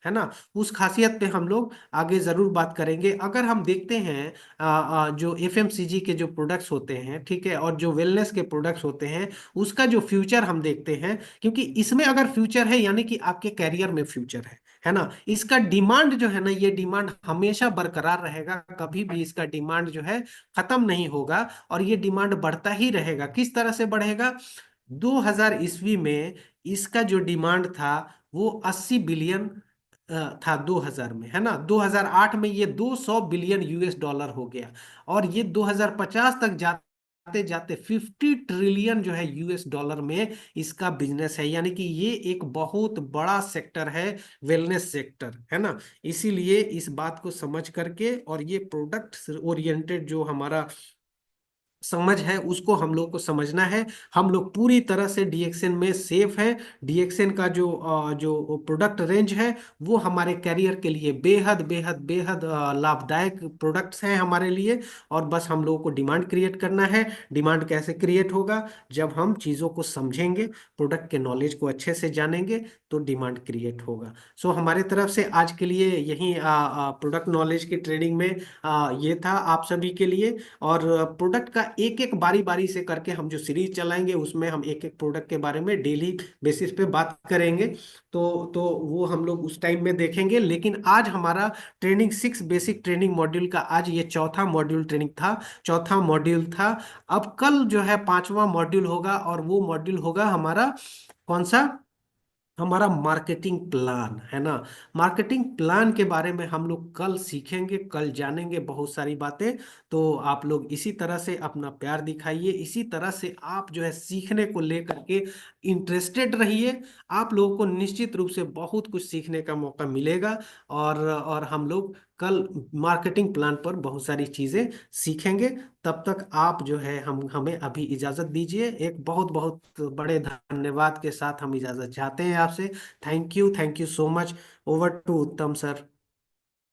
है ना। उस खासियत पे हम लोग आगे जरूर बात करेंगे। अगर हम देखते हैं जो एफएमसीजी के जो प्रोडक्ट्स होते हैं, ठीक है, और जो वेलनेस के प्रोडक्ट्स होते हैं, उसका जो फ्यूचर हम देखते हैं, क्योंकि इसमें अगर फ्यूचर है यानी कि आपके कैरियर में फ्यूचर है ना। इसका डिमांड जो है ना, ये डिमांड हमेशा बरकरार रहेगा, कभी भी इसका डिमांड जो है खत्म नहीं होगा, और ये डिमांड बढ़ता ही रहेगा। किस तरह से बढ़ेगा? 2000 ईस्वी में इसका जो डिमांड था वो 80 बिलियन था 2000 में, है ना। 2008 में ये 200 बिलियन यूएस डॉलर हो गया, और ये 2050 तक जाते जाते 50 ट्रिलियन जो है यूएस डॉलर में इसका बिजनेस है। यानी कि ये एक बहुत बड़ा सेक्टर है, वेलनेस सेक्टर, है ना। इसीलिए इस बात को समझ करके, और ये प्रोडक्ट ओरिएंटेड जो हमारा समझ है उसको हम लोग को समझना है। हम लोग पूरी तरह से डीएक्सएन में सेफ है। डीएक्सएन का जो प्रोडक्ट रेंज है वो हमारे कैरियर के लिए बेहद बेहद बेहद लाभदायक प्रोडक्ट्स हैं हमारे लिए। और बस हम लोगों को डिमांड क्रिएट करना है। डिमांड कैसे क्रिएट होगा? जब हम चीज़ों को समझेंगे, प्रोडक्ट के नॉलेज को अच्छे से जानेंगे, तो डिमांड क्रिएट होगा। सो हमारे तरफ से आज के लिए यही प्रोडक्ट नॉलेज की ट्रेनिंग में ये था आप सभी के लिए। और प्रोडक्ट का एक एक बारी बारी से करके हम जो सीरीज चलाएंगे उसमें हम एक एक प्रोडक्ट के बारे में डेली बेसिस पे बात करेंगे। तो वो हम लोग उस टाइम में देखेंगे। लेकिन आज हमारा ट्रेनिंग 6 बेसिक ट्रेनिंग मॉड्यूल का आज ये चौथा मॉड्यूल ट्रेनिंग था, चौथा मॉड्यूल था। अब कल जो है पांचवा मॉड्यूल होगा, और वो मॉड्यूल होगा हमारा कौन सा? हमारा मार्केटिंग प्लान, है ना। मार्केटिंग प्लान के बारे में हम लोग कल सीखेंगे, कल जानेंगे बहुत सारी बातें। तो आप लोग इसी तरह से अपना प्यार दिखाइए, इसी तरह से आप जो है सीखने को लेकर के इंटरेस्टेड रहिए। आप लोगों को निश्चित रूप से बहुत कुछ सीखने का मौका मिलेगा। और हम लोग कल मार्केटिंग प्लान पर बहुत सारी चीजें सीखेंगे। तब तक आप जो है हम हमें अभी इजाजत दीजिए। एक बहुत बहुत बड़े धन्यवाद के साथ हम इजाजत चाहते हैं आपसे। Thank you so much. Over to Uttam sir.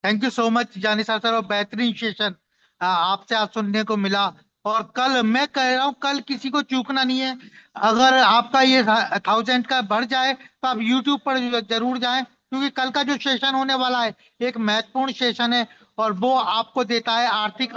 Thank you so much Janisa sir, और बेहतरीन सेशन आपसे आज सुनने को मिला। और कल मैं कह रहा हूँ, कल किसी को चूकना नहीं है। अगर आपका ये 1000 का बढ़ जाए तो आप यूट्यूब पर जरूर जाएं, क्योंकि कल का जो सेशन होने वाला है एक महत्वपूर्ण सेशन है, और वो आपको देता है आर्थिक